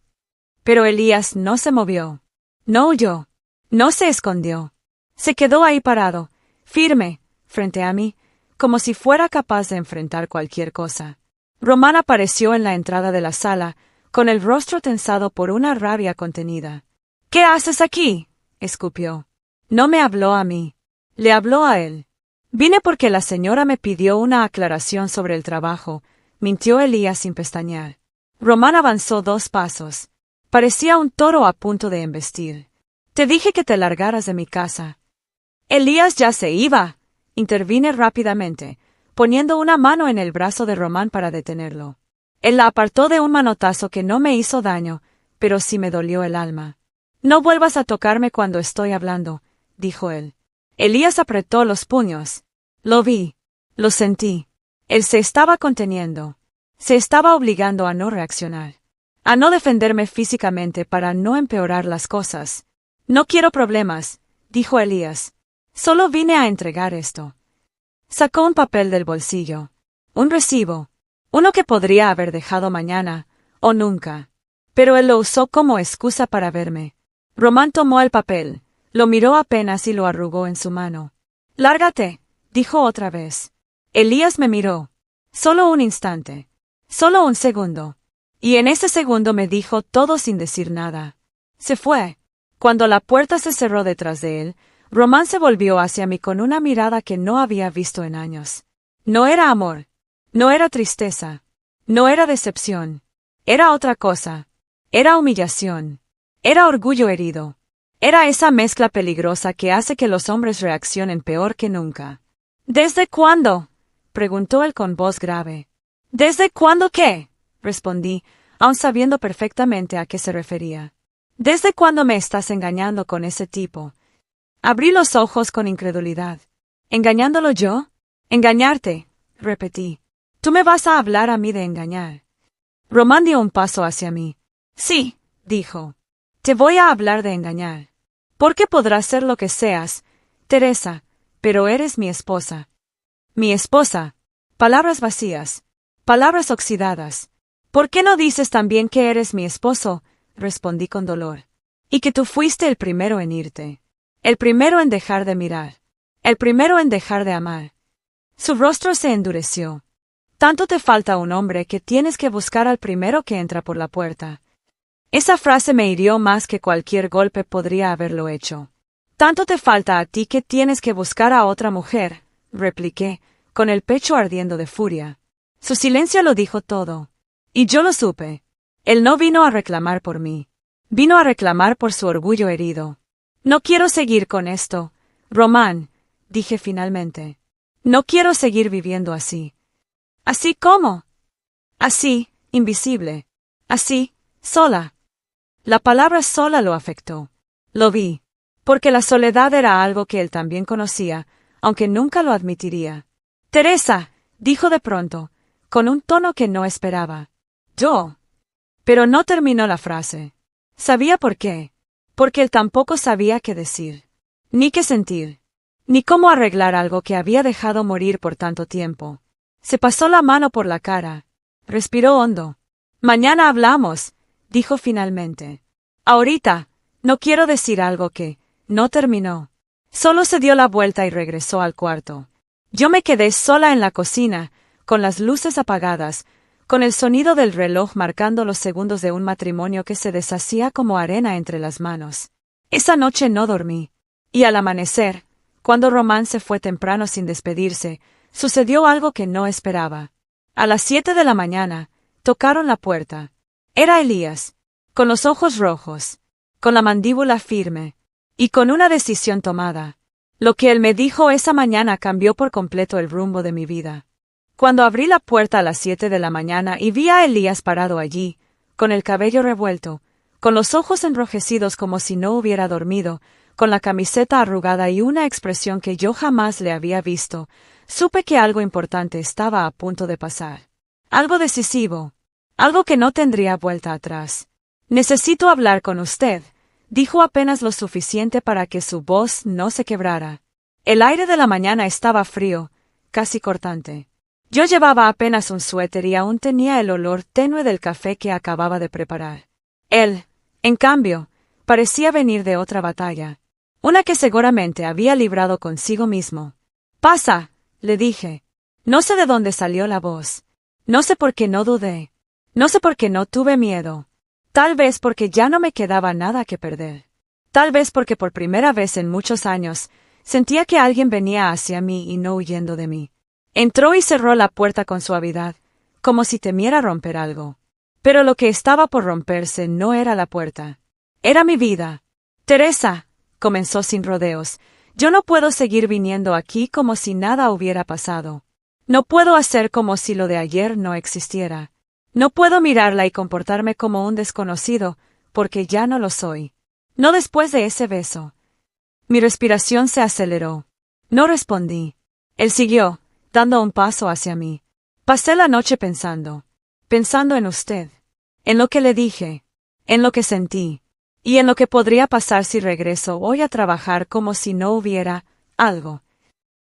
[SPEAKER 3] Pero Elías no se movió. No huyó. No se escondió. Se quedó ahí parado, firme, frente a mí, como si fuera capaz de enfrentar cualquier cosa. Román apareció en la entrada de la sala, con el rostro tensado por una rabia contenida. ¿Qué haces aquí?, escupió. No me habló a mí. Le habló a él. Vine porque la señora me pidió una aclaración sobre el trabajo, mintió Elías sin pestañear. Román avanzó 2 pasos. Parecía un toro a punto de embestir. Te dije que te largaras de mi casa. Elías ya se iba. Intervine rápidamente, poniendo una mano en el brazo de Román para detenerlo. Él la apartó de un manotazo que no me hizo daño, pero sí me dolió el alma. No vuelvas a tocarme cuando estoy hablando, dijo él. Elías apretó los puños. Lo vi. Lo sentí. Él se estaba conteniendo. Se estaba obligando a no reaccionar. A no defenderme físicamente para no empeorar las cosas. No quiero problemas, dijo Elías. Solo vine a entregar esto. Sacó un papel del bolsillo. Un recibo. Uno que podría haber dejado mañana, o nunca. Pero él lo usó como excusa para verme. Román tomó el papel, lo miró apenas y lo arrugó en su mano. Lárgate, dijo otra vez. Elías me miró. Solo un instante. Solo un segundo. Y en ese segundo me dijo todo sin decir nada. Se fue. Cuando la puerta se cerró detrás de él, Román se volvió hacia mí con una mirada que no había visto en años. No era amor. No era tristeza. No era decepción. Era otra cosa. Era humillación. Era orgullo herido. Era esa mezcla peligrosa que hace que los hombres reaccionen peor que nunca. ¿Desde cuándo?, preguntó él con voz grave. ¿Desde cuándo qué?, respondí, aun sabiendo perfectamente a qué se refería. ¿Desde cuándo me estás engañando con ese tipo? Abrí los ojos con incredulidad. ¿Engañándolo yo? Engañarte, repetí. ¿Tú me vas a hablar a mí de engañar? Román dio un paso hacia mí. Sí, dijo. Te voy a hablar de engañar. Porque podrás ser lo que seas, Teresa, pero eres mi esposa. Mi esposa. Palabras vacías. Palabras oxidadas. ¿Por qué no dices también que eres mi esposo? Respondí con dolor. Y que tú fuiste el primero en irte. El primero en dejar de mirar. El primero en dejar de amar. Su rostro se endureció. Tanto te falta un hombre que tienes que buscar al primero que entra por la puerta. Esa frase me hirió más que cualquier golpe podría haberlo hecho. Tanto te falta a ti que tienes que buscar a otra mujer, repliqué, con el pecho ardiendo de furia. Su silencio lo dijo todo. Y yo lo supe. Él no vino a reclamar por mí. Vino a reclamar por su orgullo herido. No quiero seguir con esto, Román, dije finalmente. No quiero seguir viviendo así. ¿Así cómo? Así, invisible. Así, sola. La palabra sola lo afectó. Lo vi. Porque la soledad era algo que él también conocía, aunque nunca lo admitiría. Teresa, dijo de pronto, con un tono que no esperaba. Yo. Pero no terminó la frase. Sabía por qué. Porque él tampoco sabía qué decir. Ni qué sentir. Ni cómo arreglar algo que había dejado morir por tanto tiempo. Se pasó la mano por la cara. Respiró hondo. Mañana hablamos, dijo finalmente. Ahorita, no quiero decir algo que no terminó. Solo se dio la vuelta y regresó al cuarto. Yo me quedé sola en la cocina, con las luces apagadas, con el sonido del reloj marcando los segundos de un matrimonio que se deshacía como arena entre las manos. Esa noche no dormí. Y al amanecer, cuando Román se fue temprano sin despedirse, sucedió algo que no esperaba. A las 7 de la mañana, tocaron la puerta. Era Elías, con los ojos rojos, con la mandíbula firme, y con una decisión tomada. Lo que él me dijo esa mañana cambió por completo el rumbo de mi vida. Cuando abrí la puerta a las 7 de la mañana y vi a Elías parado allí, con el cabello revuelto, con los ojos enrojecidos como si no hubiera dormido, con la camiseta arrugada y una expresión que yo jamás le había visto, supe que algo importante estaba a punto de pasar. Algo decisivo. Algo que no tendría vuelta atrás. Necesito hablar con usted, dijo apenas lo suficiente para que su voz no se quebrara. El aire de la mañana estaba frío, casi cortante. Yo llevaba apenas un suéter y aún tenía el olor tenue del café que acababa de preparar. Él, en cambio, parecía venir de otra batalla. Una que seguramente había librado consigo mismo. Pasa, le dije. No sé de dónde salió la voz. No sé por qué no dudé. No sé por qué no tuve miedo. Tal vez porque ya no me quedaba nada que perder. Tal vez porque por primera vez en muchos años, sentía que alguien venía hacia mí y no huyendo de mí. Entró y cerró la puerta con suavidad, como si temiera romper algo. Pero lo que estaba por romperse no era la puerta. Era mi vida. Teresa, comenzó sin rodeos, yo no puedo seguir viniendo aquí como si nada hubiera pasado. No puedo hacer como si lo de ayer no existiera. No puedo mirarla y comportarme como un desconocido, porque ya no lo soy. No después de ese beso. Mi respiración se aceleró. No respondí. Él siguió, dando un paso hacia mí. Pasé la noche pensando en usted, en lo que le dije, en lo que sentí, y en lo que podría pasar si regreso hoy a trabajar como si no hubiera algo.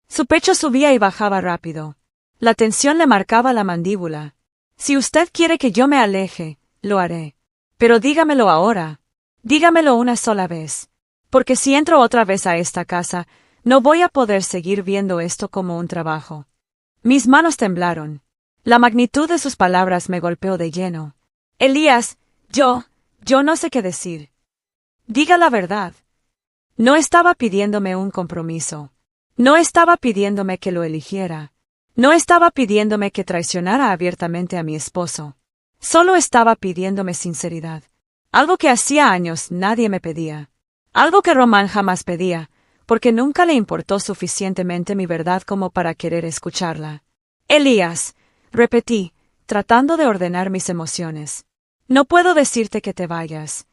[SPEAKER 3] Su pecho subía y bajaba rápido. La tensión le marcaba la mandíbula. Si usted quiere que yo me aleje, lo haré. Pero dígamelo ahora. Dígamelo una sola vez. Porque si entro otra vez a esta casa, no voy a poder seguir viendo esto como un trabajo. Mis manos temblaron. La magnitud de sus palabras me golpeó de lleno. Elías, yo no sé qué decir. Diga la verdad. No estaba pidiéndome un compromiso. No estaba pidiéndome que lo eligiera. No estaba pidiéndome que traicionara abiertamente a mi esposo. Solo estaba pidiéndome sinceridad. Algo que hacía años nadie me pedía. Algo que Román jamás pedía, porque nunca le importó suficientemente mi verdad como para querer escucharla. Elías, repetí, tratando de ordenar mis emociones. No puedo decirte que te vayas.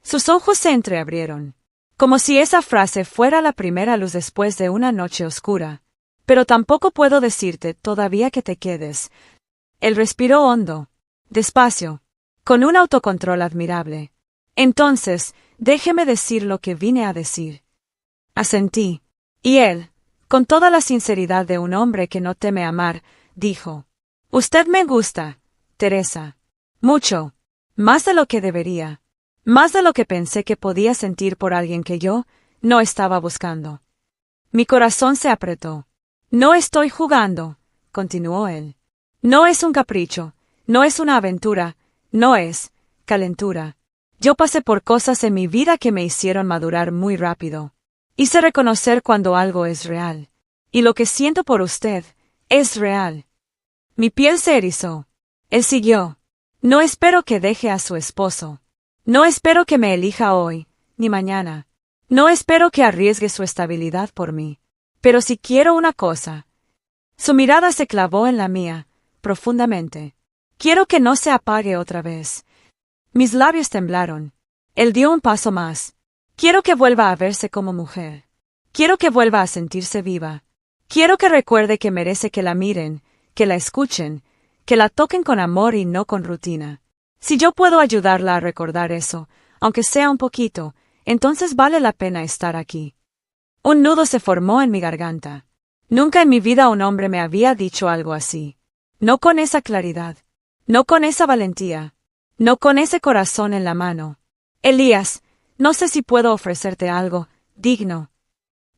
[SPEAKER 3] Sus ojos se entreabrieron, como si esa frase fuera la primera luz después de una noche oscura. Pero tampoco puedo decirte todavía que te quedes. Él respiró hondo, despacio, con un autocontrol admirable. Entonces, déjeme decir lo que vine a decir. Asentí. Y él, con toda la sinceridad de un hombre que no teme amar, dijo: Usted me gusta, Teresa. Mucho. Más de lo que debería. Más de lo que pensé que podía sentir por alguien que yo no estaba buscando. Mi corazón se apretó. No estoy jugando, continuó él. No es un capricho, no es una aventura, no es calentura. Yo pasé por cosas en mi vida que me hicieron madurar muy rápido. Hice reconocer cuando algo es real. Y lo que siento por usted es real. Mi piel se erizó. Él siguió. No espero que deje a su esposo. No espero que me elija hoy, ni mañana. No espero que arriesgue su estabilidad por mí. Pero si quiero una cosa. Su mirada se clavó en la mía, profundamente. Quiero que no se apague otra vez. Mis labios temblaron. Él dio un paso más. Quiero que vuelva a verse como mujer. Quiero que vuelva a sentirse viva. Quiero que recuerde que merece que la miren, que la escuchen, que la toquen con amor y no con rutina. Si yo puedo ayudarla a recordar eso, aunque sea un poquito, entonces vale la pena estar aquí. Un nudo se formó en mi garganta. Nunca en mi vida un hombre me había dicho algo así. No con esa claridad. No con esa valentía. No con ese corazón en la mano. Elías, no sé si puedo ofrecerte algo digno.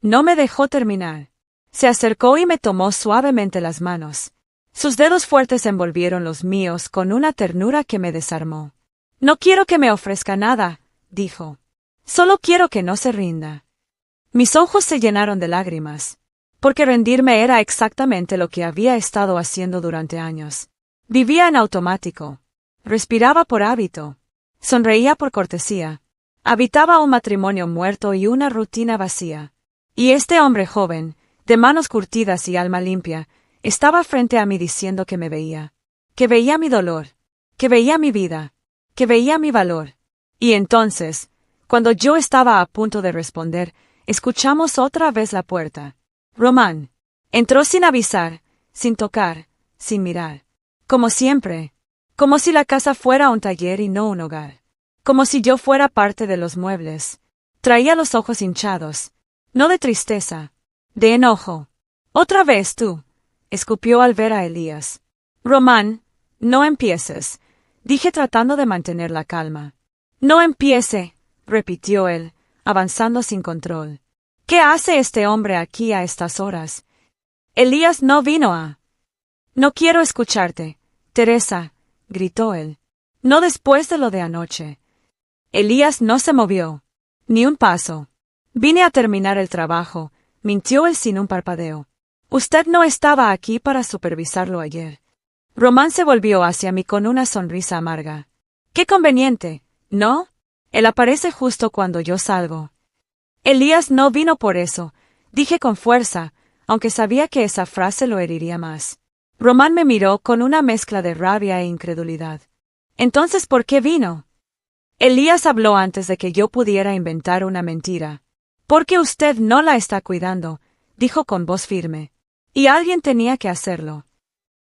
[SPEAKER 3] No me dejó terminar. Se acercó y me tomó suavemente las manos. Sus dedos fuertes envolvieron los míos con una ternura que me desarmó. No quiero que me ofrezca nada, dijo. Solo quiero que no se rinda. Mis ojos se llenaron de lágrimas, porque rendirme era exactamente lo que había estado haciendo durante años. Vivía en automático. Respiraba por hábito. Sonreía por cortesía. Habitaba un matrimonio muerto y una rutina vacía. Y este hombre joven, de manos curtidas y alma limpia, estaba frente a mí diciendo que me veía. Que veía mi dolor. Que veía mi vida. Que veía mi valor. Y entonces, cuando yo estaba a punto de responder, escuchamos otra vez la puerta. Román. Entró sin avisar, sin tocar, sin mirar. Como siempre. Como si la casa fuera un taller y no un hogar. Como si yo fuera parte de los muebles. Traía los ojos hinchados. No de tristeza. De enojo. Otra vez tú. Escupió al ver a Elías. Román, no empieces, dije tratando de mantener la calma. No empiece, repitió él, avanzando sin control. ¿Qué hace este hombre aquí a estas horas? Elías no vino a... No quiero escucharte, Teresa, gritó él. No después de lo de anoche. Elías no se movió. Ni un paso. Vine a terminar el trabajo, mintió él sin un parpadeo. Usted no estaba aquí para supervisarlo ayer. Román se volvió hacia mí con una sonrisa amarga. Qué conveniente, ¿no? Él aparece justo cuando yo salgo. Elías no vino por eso, dije con fuerza, aunque sabía que esa frase lo heriría más. Román me miró con una mezcla de rabia e incredulidad. Entonces, ¿por qué vino? Elías habló antes de que yo pudiera inventar una mentira. Porque usted no la está cuidando, dijo con voz firme. Y alguien tenía que hacerlo.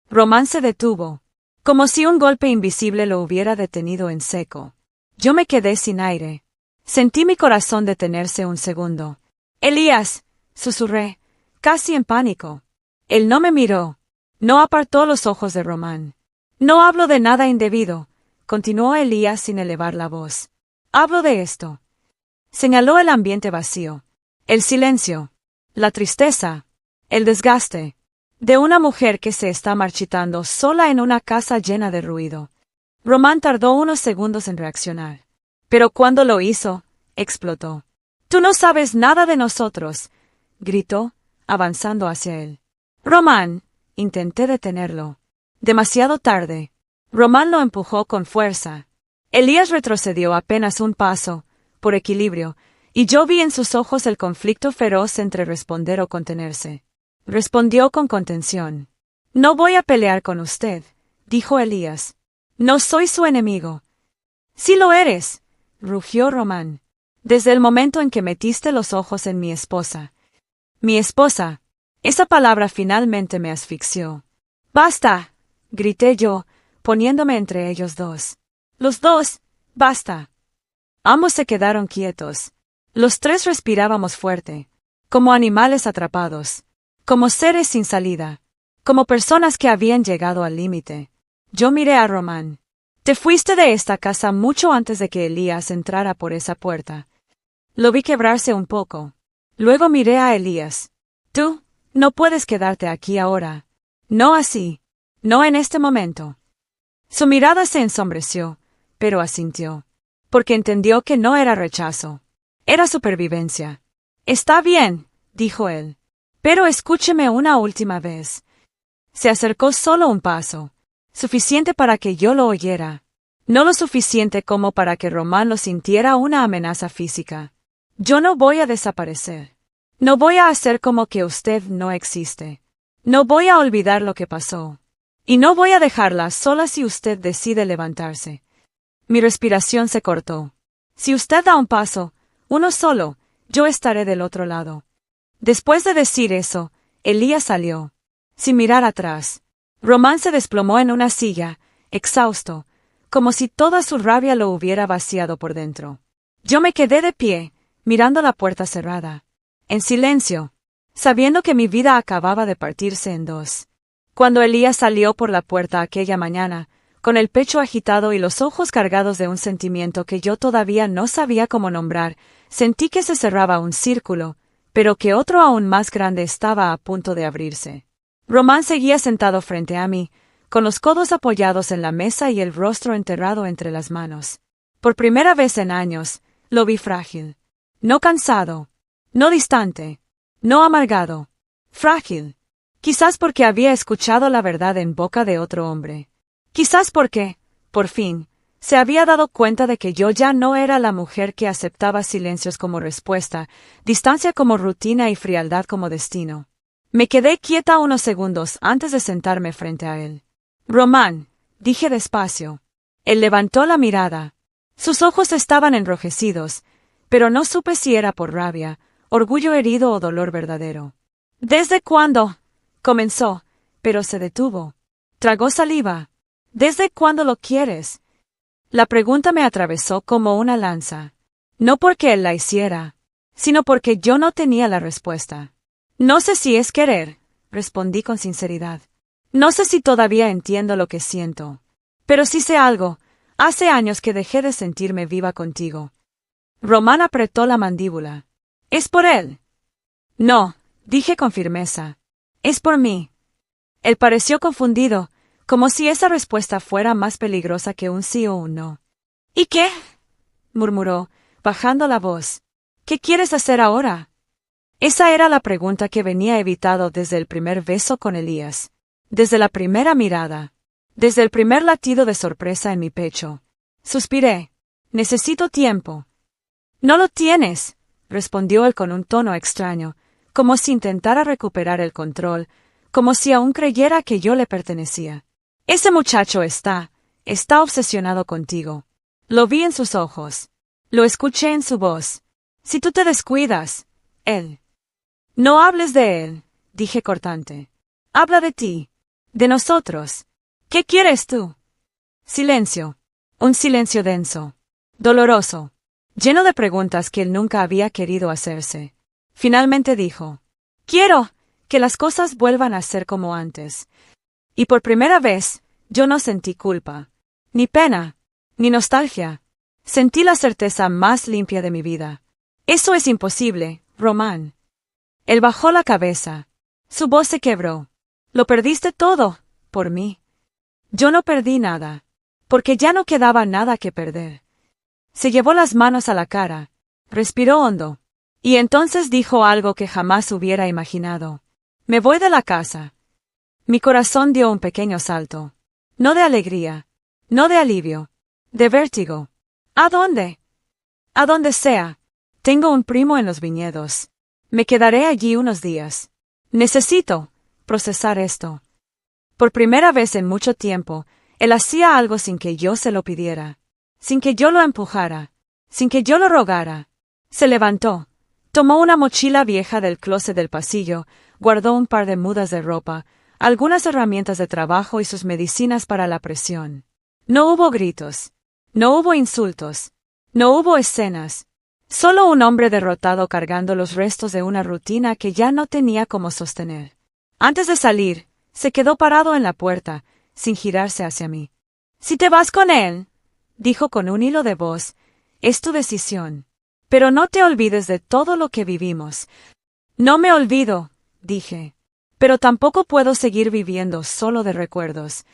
[SPEAKER 3] Román se detuvo, como si un golpe invisible lo hubiera detenido en seco. Yo me quedé sin aire. Sentí mi corazón detenerse un segundo. Elías, susurré, casi en pánico. Él no me miró. No apartó los ojos de Román. No hablo de nada indebido, continuó Elías sin elevar la voz. Hablo de esto. Señaló el ambiente vacío. El silencio. La tristeza. El desgaste. De una mujer que se está marchitando sola en una casa llena de ruido. Román tardó unos segundos en reaccionar. Pero cuando lo hizo, explotó. Tú no sabes nada de nosotros, gritó, avanzando hacia él. Román, intenté detenerlo. Demasiado tarde. Román lo empujó con fuerza. Elías retrocedió apenas un paso, por equilibrio, y yo vi en sus ojos el conflicto feroz entre responder o contenerse. Respondió con contención. No voy a pelear con usted, dijo Elías. No soy su enemigo. Sí lo eres, rugió Román. Desde el momento en que metiste los ojos en mi esposa. Mi esposa. Esa palabra finalmente me asfixió. Basta, grité yo, poniéndome entre ellos dos. Los dos, basta. Ambos se quedaron quietos. Los tres respirábamos fuerte, como animales atrapados. Como seres sin salida. Como personas que habían llegado al límite. Yo miré a Román. Te fuiste de esta casa mucho antes de que Elías entrara por esa puerta. Lo vi quebrarse un poco. Luego miré a Elías. Tú, no puedes quedarte aquí ahora. No así. No en este momento. Su mirada se ensombreció, pero asintió. Porque entendió que no era rechazo. Era supervivencia. Está bien, dijo él. Pero escúcheme una última vez. Se acercó solo un paso. Suficiente para que yo lo oyera. No lo suficiente como para que Román lo sintiera una amenaza física. Yo no voy a desaparecer. No voy a hacer como que usted no existe. No voy a olvidar lo que pasó. Y no voy a dejarla sola si usted decide levantarse. Mi respiración se cortó. Si usted da un paso, uno solo, yo estaré del otro lado. Después de decir eso, Elías salió. Sin mirar atrás. Román se desplomó en una silla, exhausto, como si toda su rabia lo hubiera vaciado por dentro. Yo me quedé de pie, mirando la puerta cerrada. En silencio, sabiendo que mi vida acababa de partirse en dos. Cuando Elías salió por la puerta aquella mañana, con el pecho agitado y los ojos cargados de un sentimiento que yo todavía no sabía cómo nombrar, sentí que se cerraba un círculo, pero que otro aún más grande estaba a punto de abrirse. Román seguía sentado frente a mí, con los codos apoyados en la mesa y el rostro enterrado entre las manos. Por primera vez en años, lo vi frágil. No cansado. No distante. No amargado. Frágil. Quizás porque había escuchado la verdad en boca de otro hombre. Quizás porque, por fin, se había dado cuenta de que yo ya no era la mujer que aceptaba silencios como respuesta, distancia como rutina y frialdad como destino. Me quedé quieta unos segundos antes de sentarme frente a él. Román, dije despacio. Él levantó la mirada. Sus ojos estaban enrojecidos, pero no supe si era por rabia, orgullo herido o dolor verdadero. ¿Desde cuándo? Comenzó, pero se detuvo. Tragó saliva. ¿Desde cuándo lo quieres? La pregunta me atravesó como una lanza. No porque él la hiciera, sino porque yo no tenía la respuesta. No sé si es querer, respondí con sinceridad. No sé si todavía entiendo lo que siento. Pero sí sé algo. Hace años que dejé de sentirme viva contigo. Román apretó la mandíbula. ¿Es por él? No, dije con firmeza. Es por mí. Él pareció confundido, como si esa respuesta fuera más peligrosa que un sí o un no. ¿Y qué? Murmuró, bajando la voz. ¿Qué quieres hacer ahora? Esa era la pregunta que venía evitado desde el primer beso con Elías, desde la primera mirada, desde el primer latido de sorpresa en mi pecho. Suspiré. Necesito tiempo. No lo tienes, respondió él con un tono extraño, como si intentara recuperar el control, como si aún creyera que yo le pertenecía. Ese muchacho está obsesionado contigo. Lo vi en sus ojos. Lo escuché en su voz. Si tú te descuidas, él. No hables de él, dije cortante. Habla de ti. De nosotros. ¿Qué quieres tú? Silencio. Un silencio denso. Doloroso. Lleno de preguntas que él nunca había querido hacerse. Finalmente dijo. Quiero que las cosas vuelvan a ser como antes. Y por primera vez, yo no sentí culpa. Ni pena. Ni nostalgia. Sentí la certeza más limpia de mi vida. Eso es imposible, Román. Él bajó la cabeza. Su voz se quebró. Lo perdiste todo, por mí. Yo no perdí nada, porque ya no quedaba nada que perder. Se llevó las manos a la cara, respiró hondo, y entonces dijo algo que jamás hubiera imaginado. Me voy de la casa. Mi corazón dio un pequeño salto. No de alegría, no de alivio, de vértigo. ¿A dónde? A donde sea. Tengo un primo en los viñedos. Me quedaré allí unos días. Necesito procesar esto. Por primera vez en mucho tiempo, él hacía algo sin que yo se lo pidiera, sin que yo lo empujara, sin que yo lo rogara. Se levantó, tomó una mochila vieja del closet del pasillo, guardó un par de mudas de ropa, algunas herramientas de trabajo y sus medicinas para la presión. No hubo gritos, no hubo insultos, no hubo escenas. Solo un hombre derrotado cargando los restos de una rutina que ya no tenía cómo sostener. Antes de salir, se quedó parado en la puerta, sin girarse hacia mí. Si te vas con él, dijo con un hilo de voz, es tu decisión. Pero no te olvides de todo lo que vivimos. No me olvido, dije. Pero tampoco puedo seguir viviendo solo de recuerdos.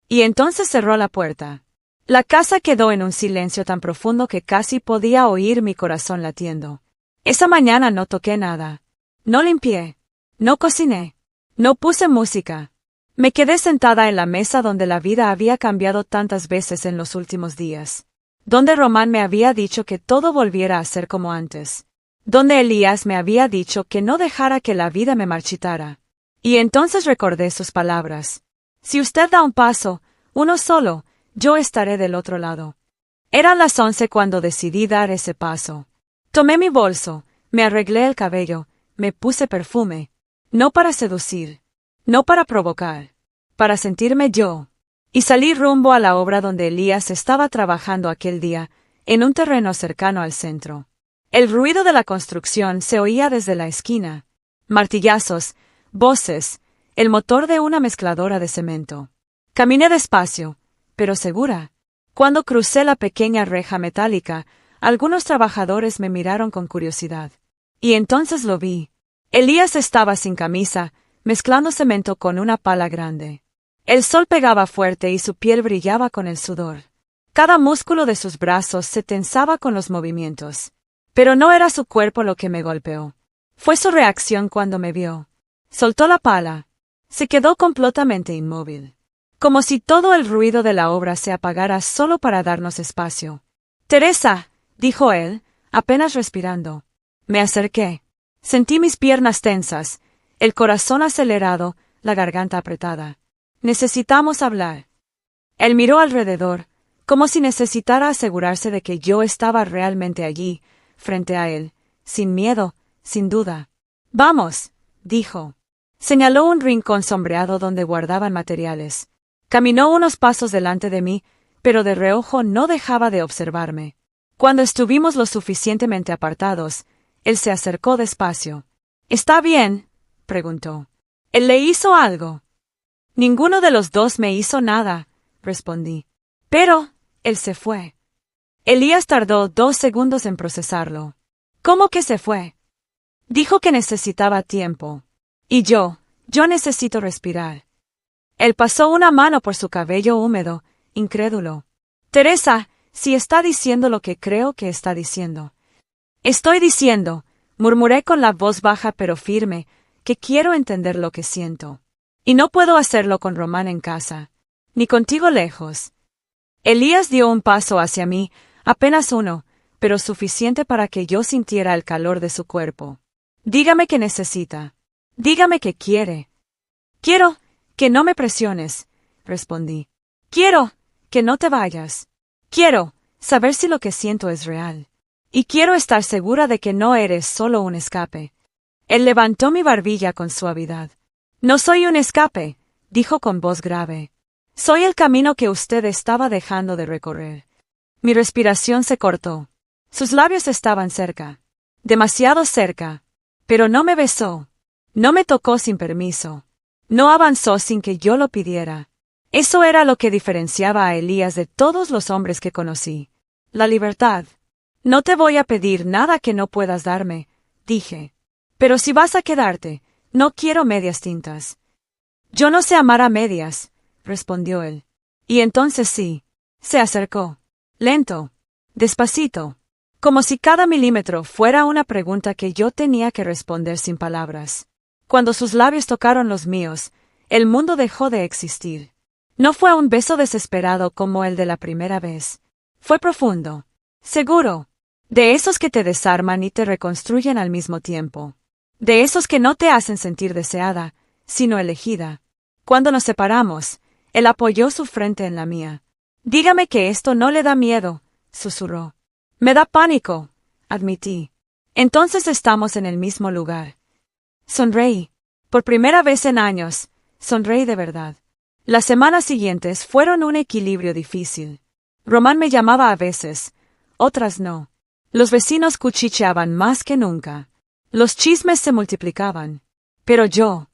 [SPEAKER 3] Y entonces cerró la puerta. La casa quedó en un silencio tan profundo que casi podía oír mi corazón latiendo. Esa mañana no toqué nada. No limpié. No cociné. No puse música. Me quedé sentada en la mesa donde la vida había cambiado tantas veces en los últimos días. Donde Román me había dicho que todo volviera a ser como antes. Donde Elías me había dicho que no dejara que la vida me marchitara. Y entonces recordé sus palabras. Si usted da un paso, uno solo, yo estaré del otro lado. Eran las 11 cuando decidí dar ese paso. Tomé mi bolso, me arreglé el cabello, me puse perfume. No para seducir. No para provocar. Para sentirme yo. Y salí rumbo a la obra donde Elías estaba trabajando aquel día, en un terreno cercano al centro. El ruido de la construcción se oía desde la esquina. Martillazos, voces, el motor de una mezcladora de cemento. Caminé despacio, pero segura. Cuando crucé la pequeña reja metálica, algunos trabajadores me miraron con curiosidad. Y entonces lo vi. Elías estaba sin camisa, mezclando cemento con una pala grande. El sol pegaba fuerte y su piel brillaba con el sudor. Cada músculo de sus brazos se tensaba con los movimientos. Pero no era su cuerpo lo que me golpeó. Fue su reacción cuando me vio. Soltó la pala. Se quedó completamente inmóvil. Como si todo el ruido de la obra se apagara solo para darnos espacio. «Teresa», dijo él, apenas respirando. Me acerqué. Sentí mis piernas tensas, el corazón acelerado, la garganta apretada. «Necesitamos hablar». Él miró alrededor, como si necesitara asegurarse de que yo estaba realmente allí, frente a él, sin miedo, sin duda. «Vamos», dijo. Señaló un rincón sombreado donde guardaban materiales. Caminó unos pasos delante de mí, pero de reojo no dejaba de observarme. Cuando estuvimos lo suficientemente apartados, él se acercó despacio. «¿Está bien?», preguntó. «¿Él le hizo algo?» «Ninguno de los dos me hizo nada», respondí. «Pero, él se fue». Elías tardó 2 segundos en procesarlo. «¿Cómo que se fue?» Dijo que necesitaba tiempo. Y yo necesito respirar. Él pasó una mano por su cabello húmedo, incrédulo. «Teresa, si está diciendo lo que creo que está diciendo». «Estoy diciendo», murmuré con la voz baja pero firme, «que quiero entender lo que siento. Y no puedo hacerlo con Román en casa. Ni contigo lejos». Elías dio un paso hacia mí, apenas uno, pero suficiente para que yo sintiera el calor de su cuerpo. «Dígame qué necesita. Dígame qué quiere». «Quiero que no me presiones», respondí. «Quiero que no te vayas. Quiero saber si lo que siento es real. Y quiero estar segura de que no eres solo un escape». Él levantó mi barbilla con suavidad. «No soy un escape», dijo con voz grave. «Soy el camino que usted estaba dejando de recorrer». Mi respiración se cortó. Sus labios estaban cerca. Demasiado cerca. Pero no me besó. No me tocó sin permiso. No avanzó sin que yo lo pidiera. Eso era lo que diferenciaba a Elías de todos los hombres que conocí. La libertad. «No te voy a pedir nada que no puedas darme», dije. «Pero si vas a quedarte, no quiero medias tintas». «Yo no sé amar a medias», respondió él. Y entonces sí. Se acercó. Lento. Despacito. Como si cada milímetro fuera una pregunta que yo tenía que responder sin palabras. Cuando sus labios tocaron los míos, el mundo dejó de existir. No fue un beso desesperado como el de la primera vez. Fue profundo. Seguro. De esos que te desarman y te reconstruyen al mismo tiempo. De esos que no te hacen sentir deseada, sino elegida. Cuando nos separamos, él apoyó su frente en la mía. «Dígame que esto no le da miedo», susurró. «Me da pánico», admití. «Entonces estamos en el mismo lugar». Sonreí. Por primera vez en años, sonreí de verdad. Las semanas siguientes fueron un equilibrio difícil. Román me llamaba a veces, otras no. Los vecinos cuchicheaban más que nunca. Los chismes se multiplicaban. Pero yo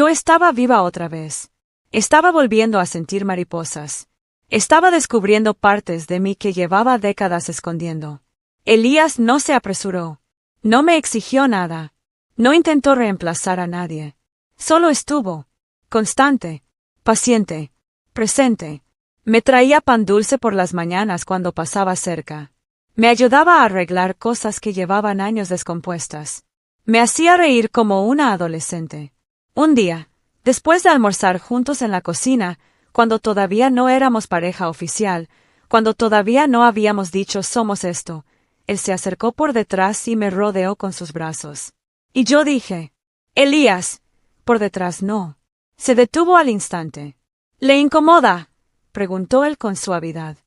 [SPEAKER 3] estaba viva otra vez. Estaba volviendo a sentir mariposas. Estaba descubriendo partes de mí que llevaba décadas escondiendo. Elías no se apresuró. No me exigió nada. No intentó reemplazar a nadie. Solo estuvo constante, paciente, presente. Me traía pan dulce por las mañanas cuando pasaba cerca. Me ayudaba a arreglar cosas que llevaban años descompuestas. Me hacía reír como una adolescente. Un día, después de almorzar juntos en la cocina, cuando todavía no éramos pareja oficial, cuando todavía no habíamos dicho somos esto, él se acercó por detrás y me rodeó con sus brazos. Y yo dije, Elías, por detrás no. Se detuvo al instante. ¿Le incomoda?, preguntó él con suavidad.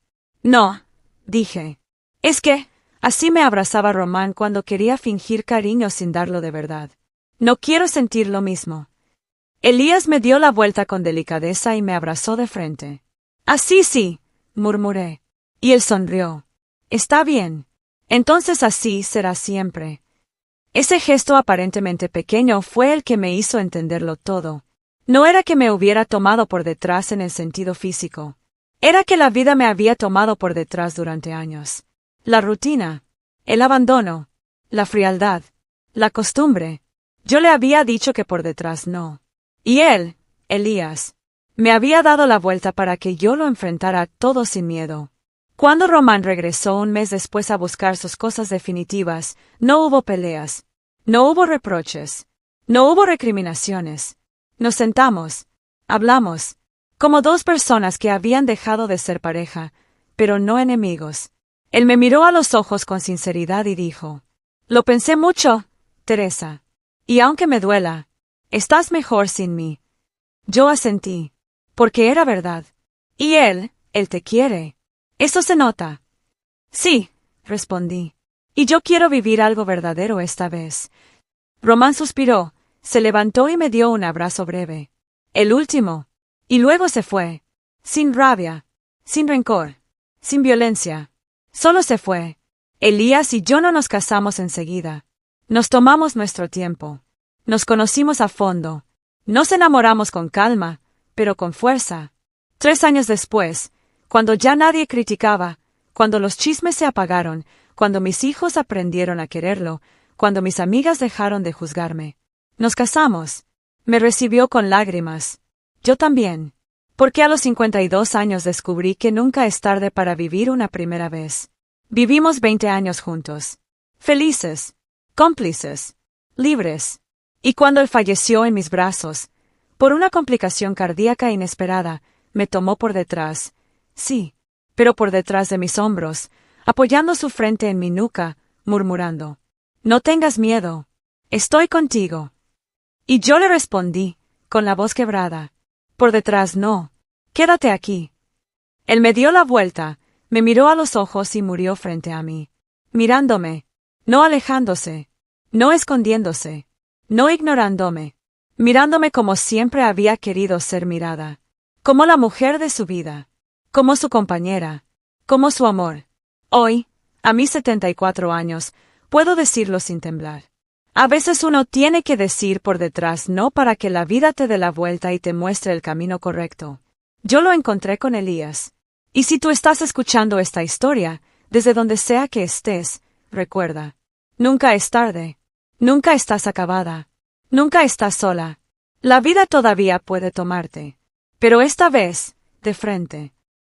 [SPEAKER 3] No, dije. Es que, así me abrazaba Román cuando quería fingir cariño sin darlo de verdad. No quiero sentir lo mismo. Elías me dio la vuelta con delicadeza y me abrazó de frente. Así sí, murmuré. Y él sonrió. Está bien. Entonces así será siempre. Ese gesto aparentemente pequeño fue el que me hizo entenderlo todo. No era que me hubiera tomado por detrás en el sentido físico. Era que la vida me había tomado por detrás durante años. La rutina, el abandono, la frialdad, la costumbre. Yo le había dicho que por detrás no. Y él, Elías, me había dado la vuelta para que yo lo enfrentara todo sin miedo. Cuando Román regresó un mes después a buscar sus cosas definitivas, no hubo peleas, no hubo reproches, no hubo recriminaciones. Nos sentamos, hablamos, como dos personas que habían dejado de ser pareja, pero no enemigos. Él me miró a los ojos con sinceridad y dijo, lo pensé mucho, Teresa. Y aunque me duela, estás mejor sin mí. Yo asentí, porque era verdad. Y él te quiere. Eso se nota. Sí, respondí. Y yo quiero vivir algo verdadero esta vez. Román suspiró, se levantó y me dio un abrazo breve. El último. Y luego se fue. Sin rabia, sin rencor, sin violencia. Solo se fue. Elías y yo no nos casamos enseguida. Nos tomamos nuestro tiempo. Nos conocimos a fondo. Nos enamoramos con calma, pero con fuerza. 3 años después, cuando ya nadie criticaba, cuando los chismes se apagaron, cuando mis hijos aprendieron a quererlo, cuando mis amigas dejaron de juzgarme, nos casamos. Me recibió con lágrimas. Yo también. Porque a los 52 años descubrí que nunca es tarde para vivir una primera vez. Vivimos 20 años juntos. Felices, cómplices, libres. Y cuando él falleció en mis brazos, por una complicación cardíaca inesperada, me tomó por detrás. Sí, pero por detrás de mis hombros, apoyando su frente en mi nuca, murmurando, no tengas miedo. Estoy contigo. Y yo le respondí, con la voz quebrada, por detrás no. Quédate aquí. Él me dio la vuelta, me miró a los ojos y murió frente a mí, mirándome, no alejándose, no escondiéndose, no ignorándome, mirándome como siempre había querido ser mirada, como la mujer de su vida, como su compañera, como su amor. Hoy, a mis 74 años, puedo decirlo sin temblar. A veces uno tiene que decir por detrás no para que la vida te dé la vuelta y te muestre el camino correcto. Yo lo encontré con Elías. Y si tú estás escuchando esta historia, desde donde sea que estés, recuerda, nunca es tarde, nunca estás acabada, nunca estás sola. La vida todavía puede tomarte. Pero esta vez, de frente.